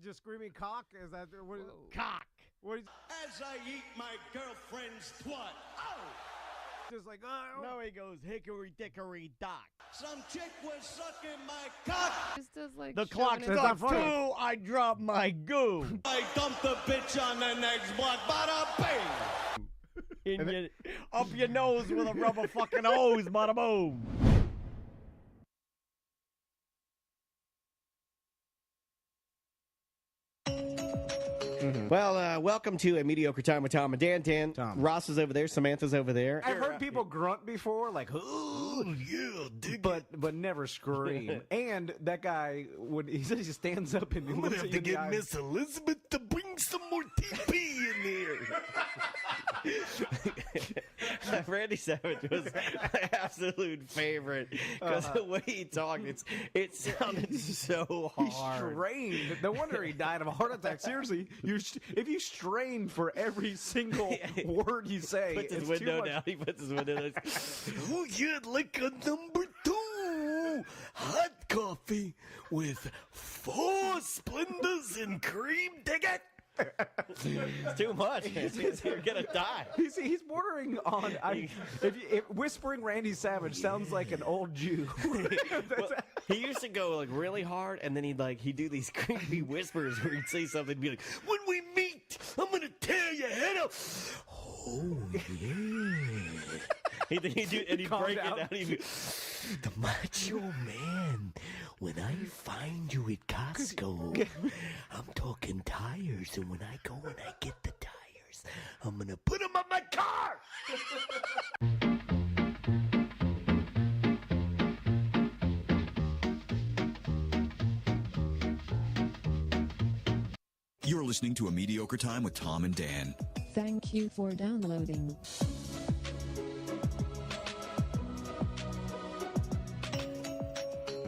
Just screaming cock? Is that what? Cock. What is? As I eat my girlfriend's twat. Oh! Just like, oh. No, he goes hickory dickory dock. Some chick was sucking my cock. Just does like The clock shoving it- starts not funny. 2. I drop my goo. I dumped the bitch on the next block. Bada bang! Up your nose with a rubber fucking hose. Bada boom. Well, welcome to A Mediocre Time with Tom and Dan. Tom. Ross is over there. Samantha's over there. I've heard people grunt before, like, ooh, yeah, dig but never scream. And that guy, when he says he stands up and he I'm gonna looks have at to you in the get eye. Miss Elizabeth to bring some more TP in here. Randy Savage was my absolute favorite because the way he talked, it sounded so He hard. strained. No wonder he died of a heart attack. Seriously, if you strain for every single word you say, Puts his it's too window much. down. He puts his window down. Oh, yeah, like a number 2 hot coffee with 4 Splendors and cream. Dig it. It's too much. You're gonna die. He's bordering on. If whispering Randy Savage sounds like an old Jew. Well, he used to go like really hard, and then he'd do these creepy whispers where he'd say something and be like, "When we meet, I'm gonna tear your head off." Oh yeah. He'd do, and he'd Calm break down. it down. He'd be, the macho man. When I find you at Costco, I'm talking tires, and when I go and I get the tires, I'm gonna put them on my car. You're listening to A Mediocre Time with Tom and Dan. Thank you for downloading.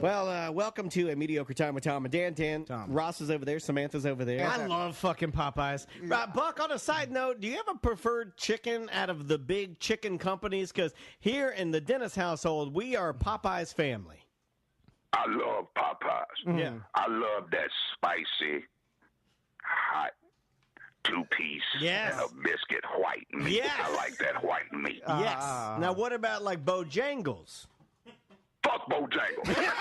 Well, welcome to A Mediocre Time with Tom and Dan. Tom. Ross is over there. Samantha's over there. Yeah. I love fucking Popeyes. Buck, on a side note, do you have a preferred chicken out of the big chicken companies? Because here in the Dennis household, we are Popeyes family. I love Popeyes. Yeah. I love that spicy, hot 2-piece Yes. and a biscuit white meat. Yes. I like that white meat. Yes. Now, what about like Bojangles? Fuck Bojangles.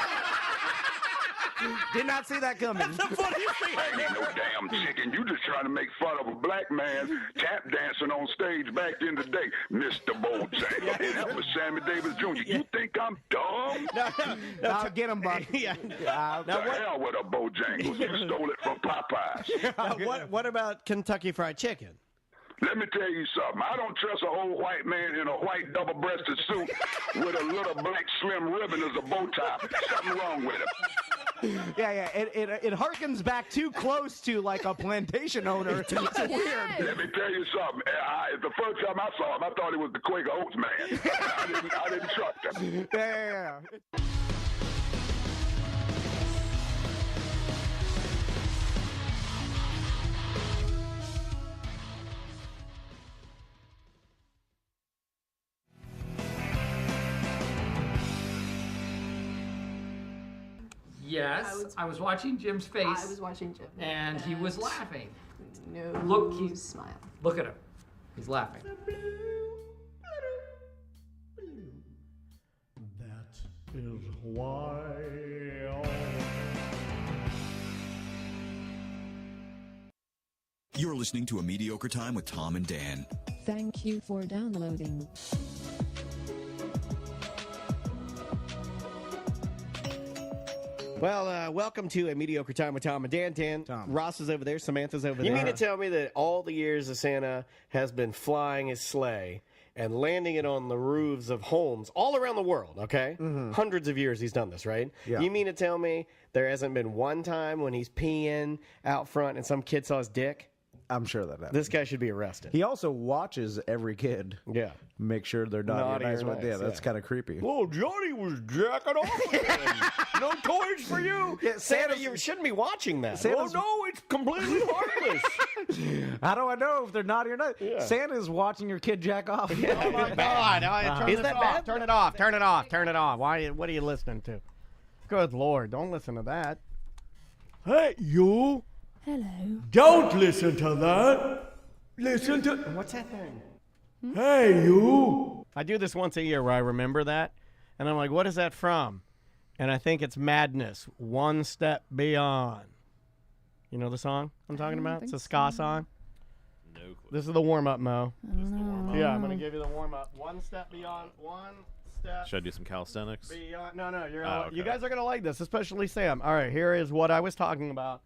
Did not see that coming. I ain't no damn chicken. You just trying to make fun of a black man tap dancing on stage back in the day, Mr. Bojangles. And that was Sammy Davis Jr. You think I'm dumb? I'll get him, Buck. Yeah. The hell with a Bojangles. You stole it from Popeyes. Now, what about Kentucky Fried Chicken? Let me tell you something. I don't trust an old white man in a white double-breasted suit with a little black slim ribbon as a bow tie. Something wrong with him. Yeah. It harkens back too close to like a plantation owner. It's weird. Let me tell you something. The first time I saw him, I thought he was the Quaker Oats man. I didn't trust him. Yeah. Yes, I was watching Jim's face. I was watching Jim. And he was laughing. No Look, he's- smile. Look at him. He's laughing. That is why. You're listening to A Mediocre Time with Tom and Dan. Thank you for downloading. Well, welcome to A Mediocre Time with Tom and Dan. Tom. Ross is over there. Samantha's over there. You mean to tell me that all the years of Santa has been flying his sleigh and landing it on the roofs of homes all around the world, okay? Hundreds of years he's done this, right? Yeah. You mean to tell me there hasn't been one time when he's peeing out front and some kid saw his dick? I'm sure that happens. This guy should be arrested. He also watches every kid. Yeah. Make sure they're naughty or nice. Yeah, that's kind of creepy. Well, Johnny was jacking off again. No toys for you. Yeah, Santa, you shouldn't be watching that. Santa's- Oh, no, it's completely harmless. How do I know if they're naughty or not? Yeah. Santa's watching your kid jack off. Oh, my God. Is that bad? Turn it off. Turn it off. Turn it off. What are you listening to? Good Lord. Don't listen to that. Hey, you. Hello. Don't listen to that. Listen to... What's that thing? Hey, you. I do this once a year where I remember that, and I'm like, what is that from? And I think it's Madness, One Step Beyond. You know the song I'm talking about? It's a ska song. No clue. This is the warm-up, Mo. Just the warm-up. Yeah, I'm going to give you the warm-up. One step beyond, one step Should I do some calisthenics? beyond. No, you're okay. you guys are going to like this, especially Sam. All right, here is what I was talking about.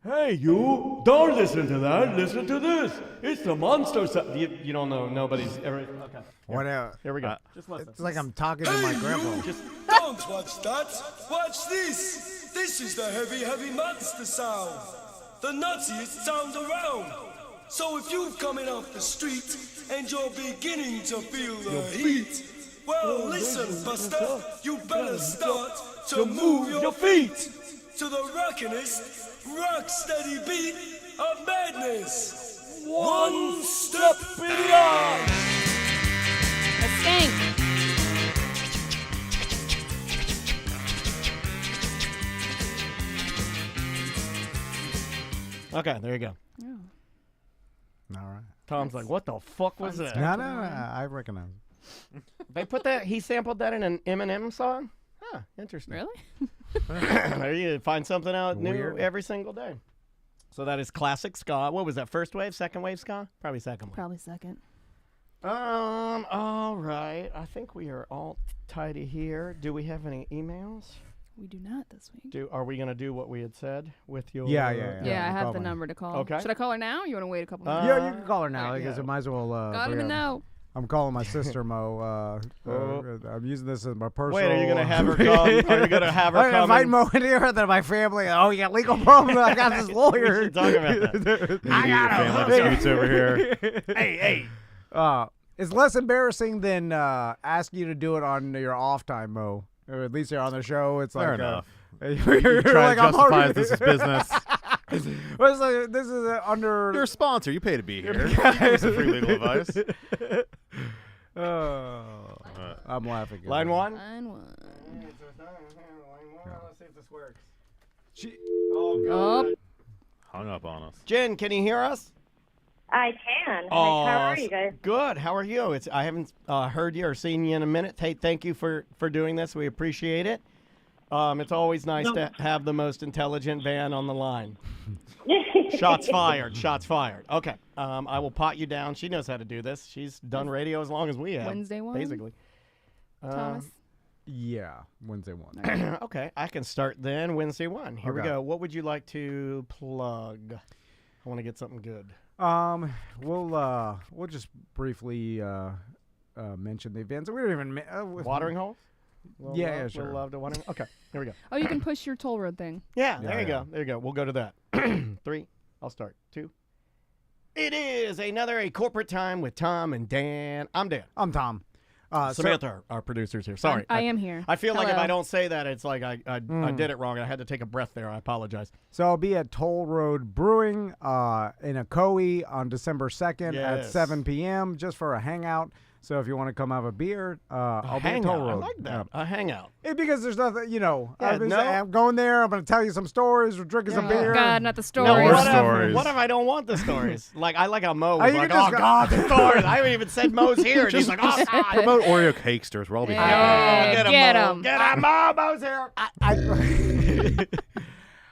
Hey, you. Don't listen to that. Listen to this. It's the monster sound. You don't know. Nobody's ever. Okay. What? Here we go. Just listen. It's like I'm talking to my grandpa. Don't watch that. Watch this. This is the heavy, heavy monster sound. The nuttiest sound around. So if you're coming off the street and you're beginning to feel the heat, well, listen, Buster, you better start to move your feet to the rockinest, rock steady beat of madness. One step beyond. A skank. Okay, there you go. All right. Tom's like, what the fuck was that? No, I recognize. They put that. He sampled that in an Eminem song. Huh, interesting. Really? There you find something out new Weird. every single day. So that is classic ska. What was that? First wave, second wave ska? Probably second wave. Probably second. All right. I think we are all tidy here. Do we have any emails? We do not this week. Are we gonna do what we had said with your? Yeah. Yeah, I have call the me. number to call. Okay. Should I call her now? You want to wait a couple minutes? Yeah, you can call her now because yeah. it might as well. Gotta bring up- know. I'm calling my sister Mo. I'm using this as my personal. Wait, are you gonna have her come? Are you gonna have her I come? invite and- Mo in here, then my family. Oh, you got legal problems. I got this We lawyer. should talk about that. I got Family disputes over here. hey. It's less embarrassing than ask you to do it on your off time, Mo. Or at least you're on the show. It's Fair like enough. You're Try like, to I'm justify already- this is business. Well, it's like, this is under. You're a sponsor. You pay to be here. You give me some free legal advice. I'm laughing. Line one. Line one. Let's see if this works. Oh. God. Hung up on us. Jen, can you hear us? I can. Oh, How are you guys? Good. How are you? I haven't heard you or seen you in a minute. Hey, thank you for doing this. We appreciate it. It's always nice to have the most intelligent van on the line. Shots fired. Shots fired. Okay. I will pot you down. She knows how to do this. She's done radio as long as we have. Wednesday one? Basically. Thomas? Yeah, Wednesday one. Okay. I can start then. Wednesday one. Here we Okay. go. What would you like to plug? I want to get something good. We'll just briefly mention the events. We don't even Watering holes? Yeah, sure. We'll love to watering. Okay, here we go. Oh, you can push your toll road thing. Yeah, there you go. There you go. We'll go to that. 3. I'll start. 2. It is a corporate time with Tom and Dan. I'm Dan. I'm Tom. Samantha, our producer's here. Sorry. I am here. I feel like if Hello. I don't say that, it's like I did it wrong. I had to take a breath there. I apologize. So I'll be at Toll Road Brewing in Ocoee on December 2nd at Yes. 7 p.m. just for a hangout. So if you want to come have a beer, I'll be at Toll Hangout. I Road. like that. A hangout. Because there's nothing, Yeah, I'm going there. I'm going to tell you some stories. We're drinking some beer. God, not the No, stories. what if I don't want the stories? Like, I like how Mo Oh, was you like, can just oh, go- God, the stories. I haven't even said Mo's here. And he's like, oh, God. Promote Oreo cakesters. We'll all be happy. Yeah, get Mo. him. Get him, Mo. Mo's here.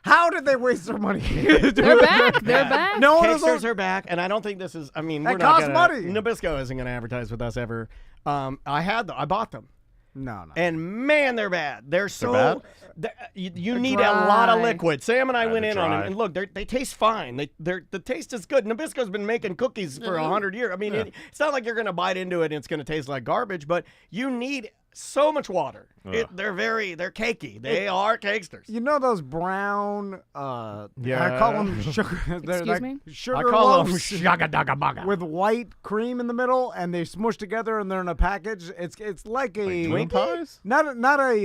How did they waste their money? They're back. They're back. No one is Cakesters are back, and I don't think this is. I mean, That we're not costs money. Nabisco isn't going to advertise with us ever. I bought them, No. and man, they're bad. They're so bad? You need a lot of dry. liquid. Sam and I went they're in on them, dry. and look, they taste fine. The taste is good. Nabisco's been making cookies for 100 years. I mean, it's not like you're going to bite into it and it's going to taste like garbage, but you need so much water. They're cakey. They are cakesters. You know those brown, I Yeah. call them sugar. they're Excuse like me? Sugar I call them loaves shagadagabaga. with white cream in the middle, and they smush together, and they're in a package. It's like a Twinkie pies? not a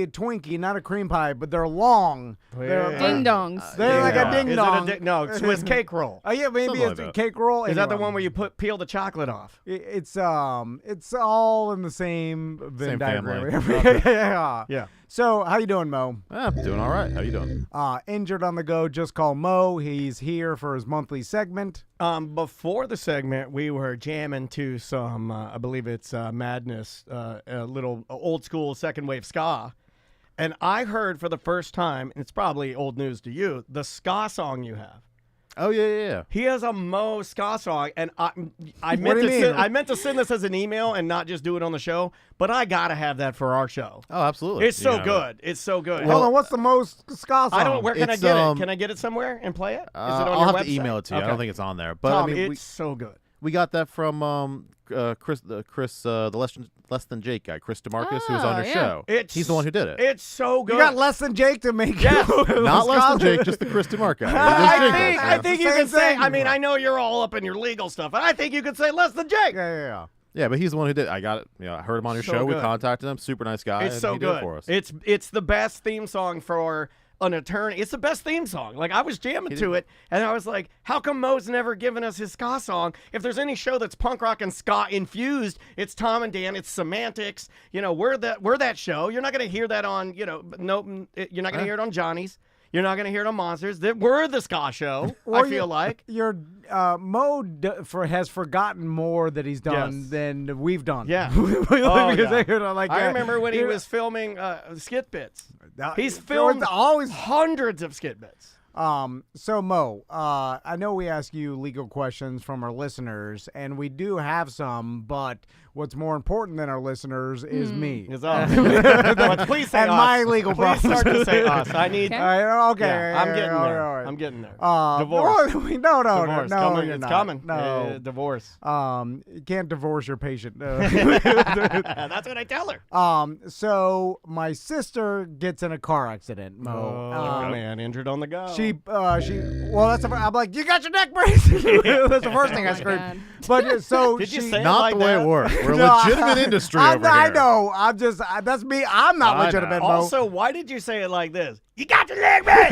Twinkie, not a cream pie, but they're long. They're, Ding dongs. they're like a ding Is it dong. no, Swiss cake roll. Oh yeah, maybe Something it's like a that. cake roll. Is that the Anyway, one where you peel the chocolate off? It's all in the same Venn Same diagram. family. yeah. Yeah. So, how you doing, Mo? I'm doing all right. How you doing? Injured on the go. Just call Mo. He's here for his monthly segment. Before the segment, we were jamming to some, I believe it's Madness, a little old school second wave ska. And I heard for the first time, and it's probably old news to you, the ska song you have. Oh yeah. He has a Mo ska song, and I What meant do to you send, mean? I meant to send this as an email and not just do it on the show. But I gotta have that for our show. Oh, absolutely. It's so good. It's so good. Hold on, what's the most ska song? I don't. Where can I It's, get it? Can I get it somewhere and play it? Is it on I'll your have website? to email it to you. I don't think it's on there. But Tom, I mean, it's so good. we got that from Chris, the less than Jake guy, Chris DeMarcus, who was on your yeah. show. He's the one who did it. It's so good. You got less than Jake to make. Yes. Not less than Jake, just the Chris DeMarcus guy. I think you Same can say. thing. I mean, I know you're all up in your legal stuff, and I think you could say less than Jake. Yeah. Yeah, but he's the one who did it. I got it. I heard him on your So show. We good. contacted him. Super nice guy. It's and so he did it good. for us. It's the best theme song for an attorney. It's the best theme song. Like, I was jamming to it, and I was like, how come Mo's never given us his ska song? If there's any show that's punk rock and ska infused, it's Tom and Dan. It's Semantics. We're that show. You're not going to hear that on, you're not going to hear it on Johnny's. You're not going to hear it on Monsters. We're the ska show, I feel like. Your Mo has forgotten more that he's done Yes. than we've done. Yeah. Like, I remember when he was filming Skit Bits. He's there filmed was always hundreds of Skit Bits. So Mo, I know we ask you legal questions from our listeners, and we do have some, but what's more important than our listeners is me. Is us. Please say and us. my legal Please problems. start to say us. I need. Okay. Okay. Yeah, I'm getting all there. right. I'm getting there. No, Divorce. no, Divorce. Coming. you're It's not. coming. No. Divorce. You can't divorce your patient. That's what I tell her. So my sister gets in a car accident, Mo. Oh, man, injured on the go. Well, that's I'm like, you got your neck brace. That's the first thing I my screamed. God. But so Did you she, say it Not like the way that? it works. We're a No, legitimate industry over I here. know. I'm just that's me. I'm not I legitimate, know. Mo. Also, why did you say it like this? You got your leg brace.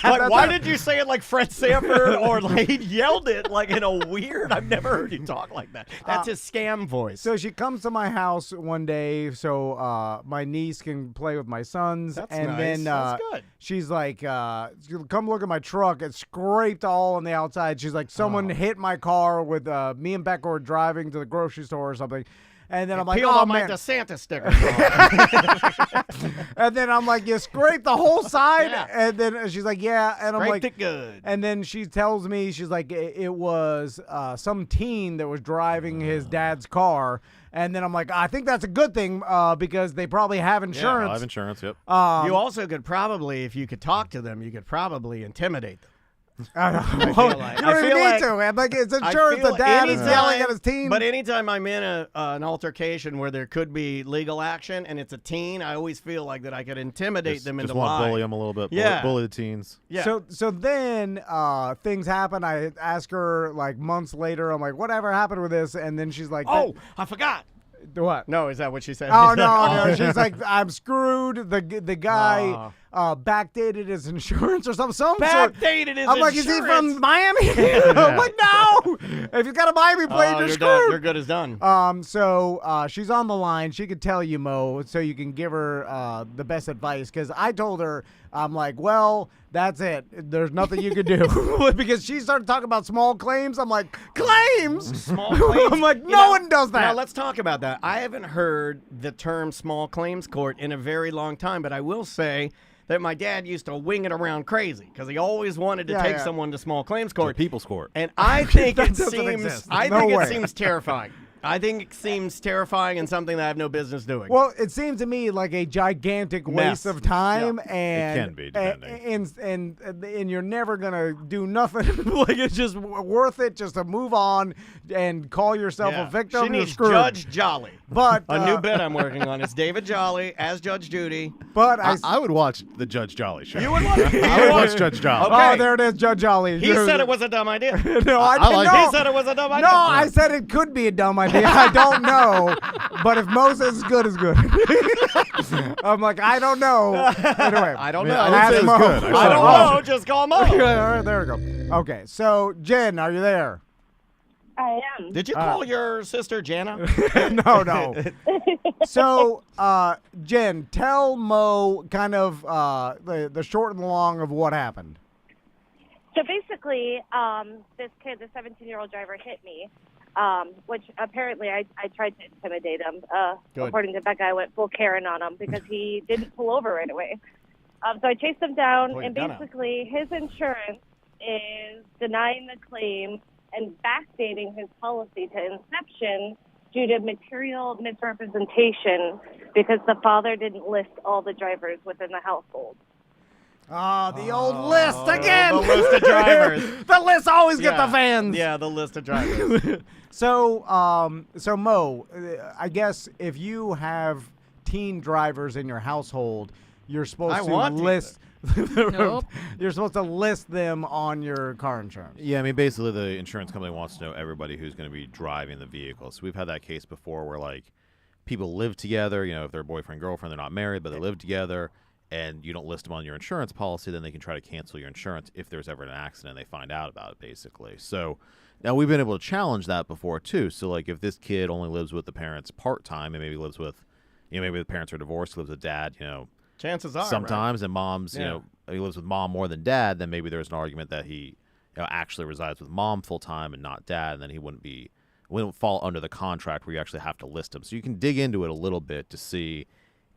Like, why did you say it like Fred Sanford, or like he yelled it like in a weird? I've never heard you talk like that. That's his scam voice. So she comes to my house one day so my niece can play with my sons. That's and nice. then That's good. she's like, come look at my truck. It's scraped all on the outside. She's like, someone hit my car with me and Becca were driving to the grocery store or something. And then I'm like, peeled oh, on my man. DeSantis sticker. And then I'm like, you scraped the whole side? Yeah. And then she's like, yeah. And I'm Scraped like, it good. And then she tells me, she's like, it was some teen that was driving his dad's car. And then I'm like, I think that's a good thing because they probably have Yeah, insurance. I have insurance. Yep. You also could probably, if you could talk to them, you could probably intimidate them. I don't I know. feel like- You don't I even feel need like- to. I'm like, it's I insurance. The feel dad is anytime- yelling at his teen. But anytime I'm in an altercation where there could be legal action and it's a teen, I always feel like that I could intimidate them into just want to lying. bully them a little bit. Yeah. Bully the teens. Yeah. So then things happen. I ask her like months later. I'm like, whatever happened with this? And then she's like, oh, I forgot. what? No, is that what she said? Oh no! She's like, I'm screwed. The guy Oh. backdated his insurance or some sort. Backdated his I'm like, is he insurance? from Miami? I'm like, no. If he's got a Miami plate, you're you're screwed. done. You're good as done. So she's on the line. She could tell you, Mo, so you can give her the best advice. Because I told her, I'm like, well, that's it. There's nothing you could do. Because she started talking about small claims. I'm like, claims? Small claims. I'm like, You no know, one does that. Now let's talk about that. I haven't heard the term small claims court in a very long time, but I will say that my dad used to wing it around crazy because he always wanted to take someone to small claims court. People's court. And I think That it doesn't seems exist. I No think way. it seems terrifying. I think it seems terrifying and something that I have no business doing. Well, it seems to me like a gigantic waste Mess. of time, Yeah. and It can be, depending. and you're never gonna do nothing. Like it's just worth it just to move on and call yourself Yeah. a victim. She You're needs screwed. Judge Jolly. But A new bit I'm working on. It's David Jolly as Judge Judy. But I would watch the Judge Jolly show. You would watch it? I would watch Judge Jolly. Okay. Oh, there it is, Judge Jolly. He said it was a dumb idea. No, I I didn't like know. it. He said it was a dumb idea. No, I said it could be a dumb idea. I don't know. But if Mo says it's good, it's good. I'm like, I don't know. Anyway. I don't Yeah, know. I didn't say it was Mo. good. I I said don't watch know. it. Just call Mo. All right, there we go. Okay, so Jen, are you there? I am. Did you call your sister Jana? No. So, Jen, tell Mo kind of the short and long of what happened. So basically, this kid, the 17-year-old driver, hit me, which apparently I tried to intimidate him. According to Becca, I went full Karen on him because he didn't pull over right away. So I chased him down, and basically his insurance is denying the claim and backdating his policy to inception due to material misrepresentation because the father didn't list all the drivers within the household. The old list again. The list of drivers. The list always get the fans. Yeah, the list of drivers. So Mo, I guess if you have teen drivers in your household, you're supposed to list. Nope. You're supposed to list them on your car insurance. Yeah, I mean, basically the insurance company wants to know everybody who's going to be driving the vehicle. So we've had that case before where, like, people live together, if they're boyfriend, girlfriend, they're not married, but they live together, and you don't list them on your insurance policy, then they can try to cancel your insurance if there's ever an accident and they find out about it, basically. So now we've been able to challenge that before, too. So, like, if this kid only lives with the parents part-time and maybe lives with, maybe the parents are divorced, lives with dad, chances are sometimes, right? And mom's, he lives with mom more than dad, then maybe there's an argument that he actually resides with mom full-time and not dad, and then he wouldn't fall under the contract where you actually have to list him. So you can dig into it a little bit to see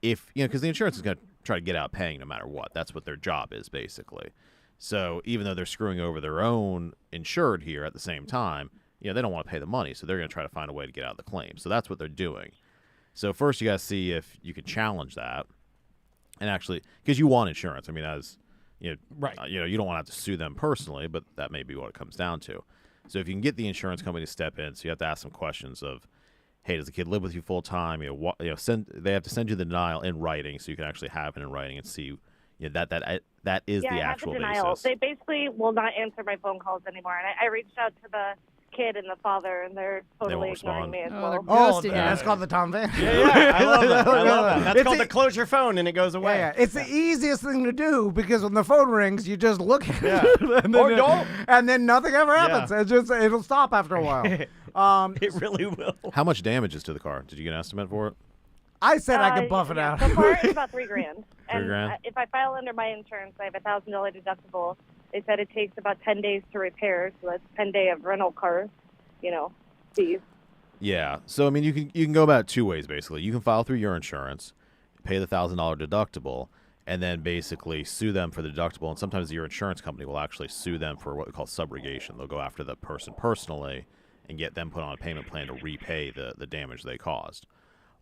if, because the insurance is going to try to get out paying no matter what. That's what their job is, basically. So even though they're screwing over their own insured here at the same time, they don't want to pay the money, so they're going to try to find a way to get out of the claim. So that's what they're doing. So first you got to see if you can challenge that. And actually, because you want insurance. I mean, right. You don't want to have to sue them personally, but that may be what it comes down to. So if you can get the insurance company to step in, so you have to ask some questions of, hey, does the kid live with you full time? They have to send you the denial in writing, so you can actually have it in writing and see that is the actual basis. They basically will not answer my phone calls anymore, and I reached out to the kid and the father, and they're totally ignoring me as well. That's called the Tom Van. Yeah, I love that. That's called the close your phone and it goes away. Yeah. It's the easiest thing to do because when the phone rings, you just look at it. and then, or don't. And then nothing ever happens. Yeah. It'll stop after a while. It really will. How much damage is to the car? Did you get an estimate for it? I said I could buff it out. So far, it's about $3,000. $3,000? If I file under my insurance, I have a $1,000 deductible. They said it takes about 10 days to repair, so that's 10 days of rental cars, fees. Yeah. So I mean, you can go about two ways basically. You can file through your insurance, pay the $1,000 deductible, and then basically sue them for the deductible. And sometimes your insurance company will actually sue them for what we call subrogation. They'll go after the person personally and get them put on a payment plan to repay the damage they caused.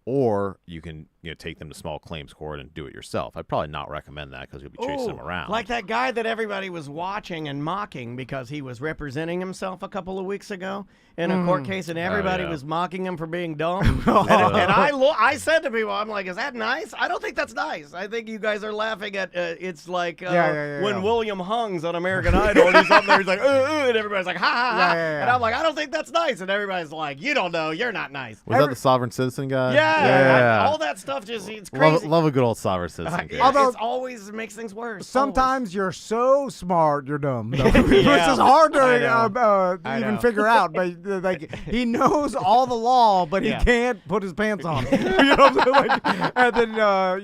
Or you can take them to small claims court and do it yourself. I'd probably not recommend that because you'll be chasing them around. Like that guy that everybody was watching and mocking because he was representing himself a couple of weeks ago in a court case, and everybody was mocking him for being dumb. and I said to people, I'm like, is that nice? I don't think that's nice. I think you guys are laughing at it's like when William Hung's on American Idol and he's up there, he's like, and everybody's like, ha, ha, ha. And I'm like, I don't think that's nice. And everybody's like, you don't know. You're not nice. Was that the sovereign citizen guy? Yeah. All that stuff it's crazy. Love a good old sovereign citizen case. Although it always makes things worse. Sometimes you're so smart, you're dumb. Which is hard to even figure out. But like he knows all the law, but he can't put his pants on. You know what I'm saying? Like, and then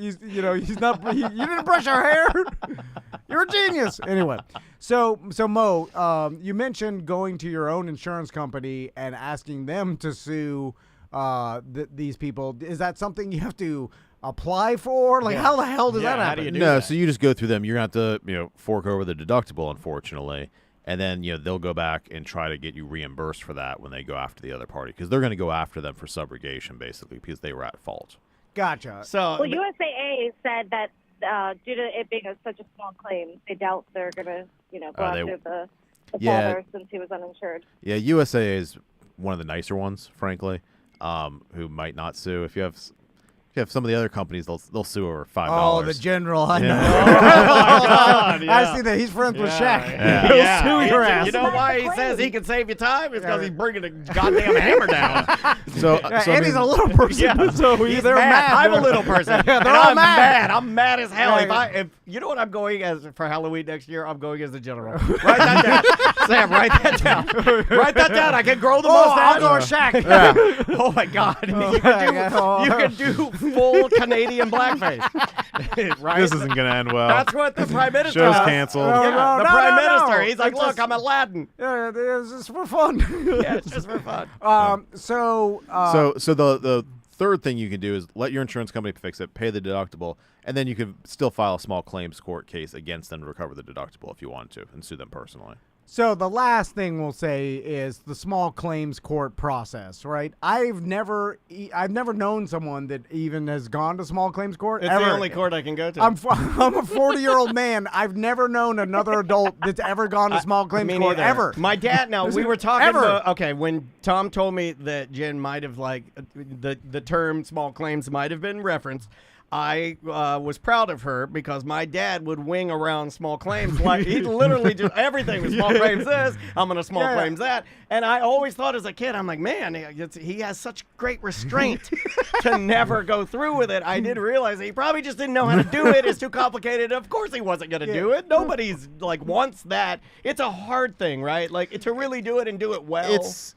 he's not. You didn't brush your hair. You're a genius. Anyway, so Mo, you mentioned going to your own insurance company and asking them to sue these people. Is that something you have to apply for? Like, how the hell does that happen? How do you do No, that? so you just go through them. You're going to have to, fork over the deductible, unfortunately. And then, they'll go back and try to get you reimbursed for that when they go after the other party. Because they're going to go after them for subrogation, basically, because they were at fault. Gotcha. So, well, USAA said that due to it being such a small claim, they doubt they're going to, go after the father since he was uninsured. Yeah, USA is one of the nicer ones, frankly, who might not sue. If you have Yeah, some of the other companies, they'll sue over $5. Oh, the general. I know. God, yeah. I see that. He's friends with Shaq. Yeah. He'll Yeah. sue your ass. You know why he says he can save you time? It's because he's bringing a goddamn hammer down. So, Yeah, so I and he's mean, a little person. Yeah. So He's they're mad. I'm a little person. Yeah, and they're all I'm mad. I'm mad as hell. Yeah, If you know what I'm going as for Halloween next year, I'm going as the general. Write that down. Sam, write that down. Write that down. I can grow the mustache. I'll go with Shaq. Oh my God! You can do full Canadian blackface. Right? this isn't going to end well. That's what the prime minister. Show's does. canceled. Yeah, the no, prime no, minister. no. He's like, It's look, just- I'm Aladdin. Yeah, it's just for fun. Yeah, it's just for fun. So The third thing you can do is let your insurance company fix it, pay the deductible, and then you can still file a small claims court case against them to recover the deductible if you want to, and sue them personally. So the last thing we'll say is the small claims court process, right? I've never known someone that even has gone to small claims court. It's ever. the only court I can go to. I'm a 40-year-old man. I've never known another adult that's ever gone to small claims Me court neither. ever. My dad. Now we were talking. Ever. About, okay, when Tom told me that Jen might have the term small claims might have been referenced. I was proud of her because my dad would wing around small claims like he literally just everything was small claims this, I'm gonna small claims that, and I always thought as a kid, I'm like, man, he has such great restraint to never go through with it. I didn't realize that he probably just didn't know how to do it. It's too complicated. Of course he wasn't gonna do it. Nobody's like wants that. It's a hard thing, right? Like to really do it and do it well.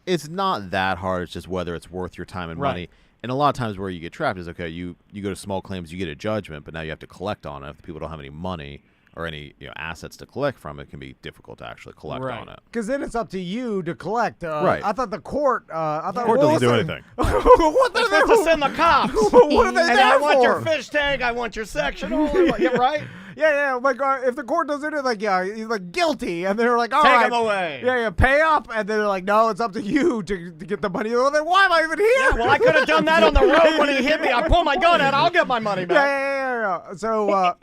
It's not that hard. It's just whether it's worth your time and money. And a lot of times where you get trapped is, okay, you go to small claims, you get a judgment, but now you have to collect on it. If people don't have any money or any assets to collect from, it can be difficult to actually collect on it. Because then it's up to you to collect. Right. I thought the court. The court doesn't do anything. What They're supposed to send the cops. What are they And there I want for? your fish tank. I want your sectional. Yeah, right. Yeah. Like if the court does it, like he's like guilty, and they're like, all Take right, him away. Yeah, pay up, and they're like, no, it's up to you to get the money. Well, then why am I even here? Yeah, well, I could have done that on the road when he hit me. I pull my gun out. I'll get my money back. Yeah. So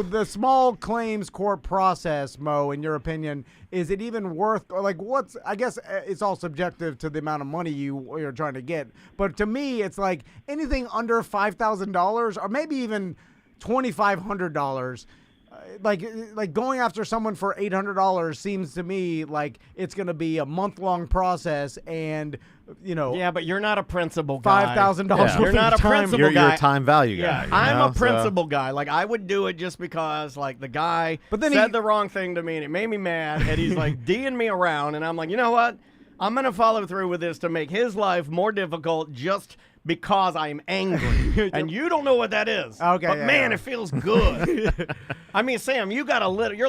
the small claims court process, Mo, in your opinion, is it even worth, like, I guess it's all subjective to the amount of money you're trying to get. But to me, it's like anything under $5,000 or maybe even $2,500. Like going after someone for $800 seems to me like it's going to be a month-long process, and Yeah, but you're not a principal guy. $5,000. You're not a principal guy. You're a time value guy. Yeah, I'm a principal guy. Like I would do it just because like the guy said the wrong thing to me and it made me mad, and he's like D'ing me around, and I'm like, you know what? I'm gonna follow through with this to make his life more difficult just because I'm angry. And you don't know what that is. Okay. But man, it feels good. I mean, Sam, you're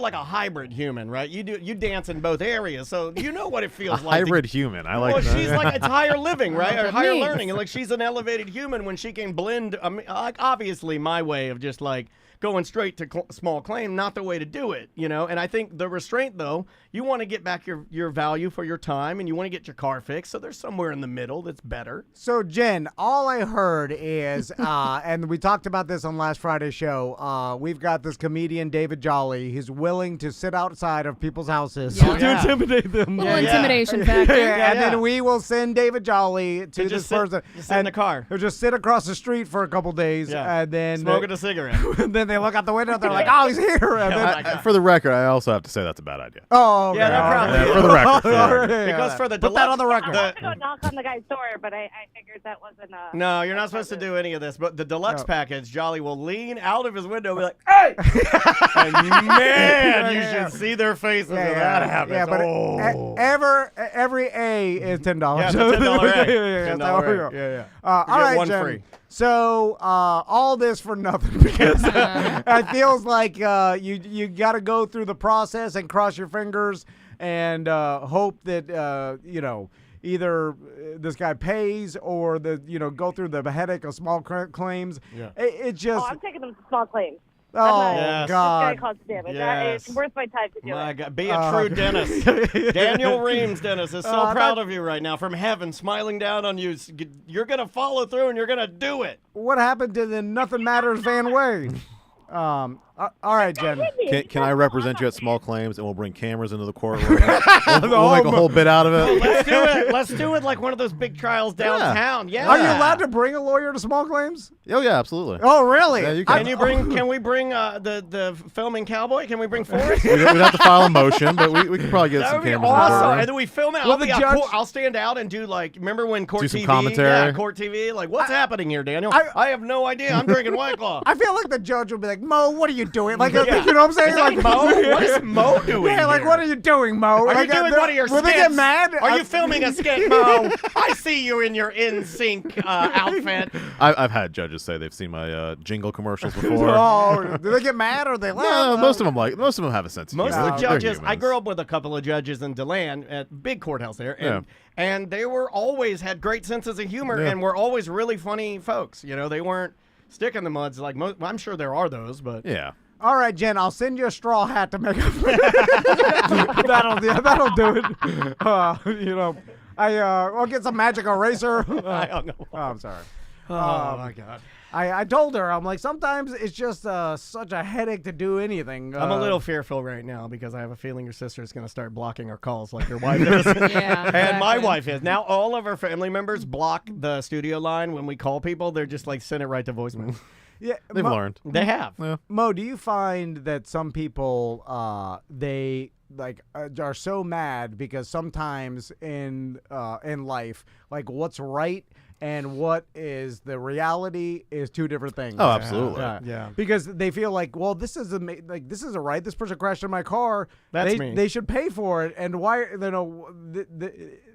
like a hybrid human, right? You dance in both areas, so you know what it feels like. Hybrid human. I like Well, that. she's like, it's higher living, right? Or higher means. learning. And like she's an elevated human when she can blend. I mean, like obviously my way of just like going straight to small claim, not the way to do it, And I think the restraint, though, you want to get back your value for your time, and you want to get your car fixed. So there's somewhere in the middle that's better. So, Jen, all I heard is, and we talked about this on last Friday's show, we've got this comedian, David Jolly. He's willing to sit outside of people's houses to intimidate them. Little intimidation factor. And then we will send David Jolly to this person. Just sit in the car. He'll just sit across the street for a couple days, and then smoking a cigarette. and then they look out the window, they're like, oh, he's here. And then, For the record, I also have to say that's a bad idea. oh, okay. Yeah, that probably For the record. Because for the Put that on the I record. was to go knock on the guy's door, but I figured that wasn't No, you're not supposed to do any of this. But the deluxe package, Jolly will lean out of his window and be like, hey! And man, you should see their faces when that happens. Yeah, but every A is $10. Yeah, it's a $10 A. Yeah. $10 A. Yeah. All get right, one Jen. free. So all this for nothing because it feels like you got to go through the process and cross your fingers and hope that either this guy pays or go through the headache of small claims. Yeah. It just. Oh, I'm taking them to small claims. Oh, Yes. God. This guy caused damage. Yes. It's worth my time to do My it. God, be a true dentist. Daniel Reams, dentist, is so proud of you right now from heaven, smiling down on you. You're going to follow through and you're going to do it. What happened to the Nothing Matters Van Way? All right, Jen. Can I represent you at small claims, and we'll bring cameras into the courtroom? We'll make a whole bit out of it. Let's do it. Let's do it like one of those big trials downtown. Yeah. Are you allowed to bring a lawyer to small claims? Oh yeah, absolutely. Oh really? Yeah, you can. Can we bring the filming cowboy? Can we bring Forrest? We'd have to file a motion, but we could probably get That some would be cameras. awesome. And then we film it. Well, the judge- I'll stand out and do like, remember when Court Do some TV? commentary. Yeah, Court TV. Like, what's happening here, Daniel? I have no idea. I'm drinking White Claw. I feel like the judge would be like, Mo, what are you doing? Like, you know what I'm saying? Is that Like, Mo? What is Mo doing? Yeah, like, here? what are you doing, Mo? Are Like, you doing one of your Will skits? they get mad? Are you filming a skit, Mo? I see you in your NSYNC outfit. I've had judges say they've seen my jingle commercials before. Oh, do they get mad or they laugh? No, most of them have a sense of Most humor. of the They're judges, I humans. grew up with a couple of judges in DeLand at big courthouse there, and they were always had great senses of humor and were always really funny folks. You know, they weren't stick in the muds like most. I'm sure there are those, but Yeah. All right, Jen, I'll send you a straw hat to make up. that'll do it. I'll get some magic eraser. I don't know. Oh, I'm sorry. Oh my God. I told her, I'm like, sometimes it's just such a headache to do anything. I'm a little fearful right now because I have a feeling your sister is going to start blocking our calls like your wife is. Yeah, And my exactly. wife is. Now all of our family members block the studio line when we call people. They're just like, send it right to voicemail. Yeah, They've learned. They have. Yeah. Mo, do you find that some people they like are so mad because sometimes in life, like what's right and what is the reality is two different things. Oh, absolutely. Yeah. Because they feel like, well, this is this isn't right. This person crashed in my car. That's me. They should pay for it. And why?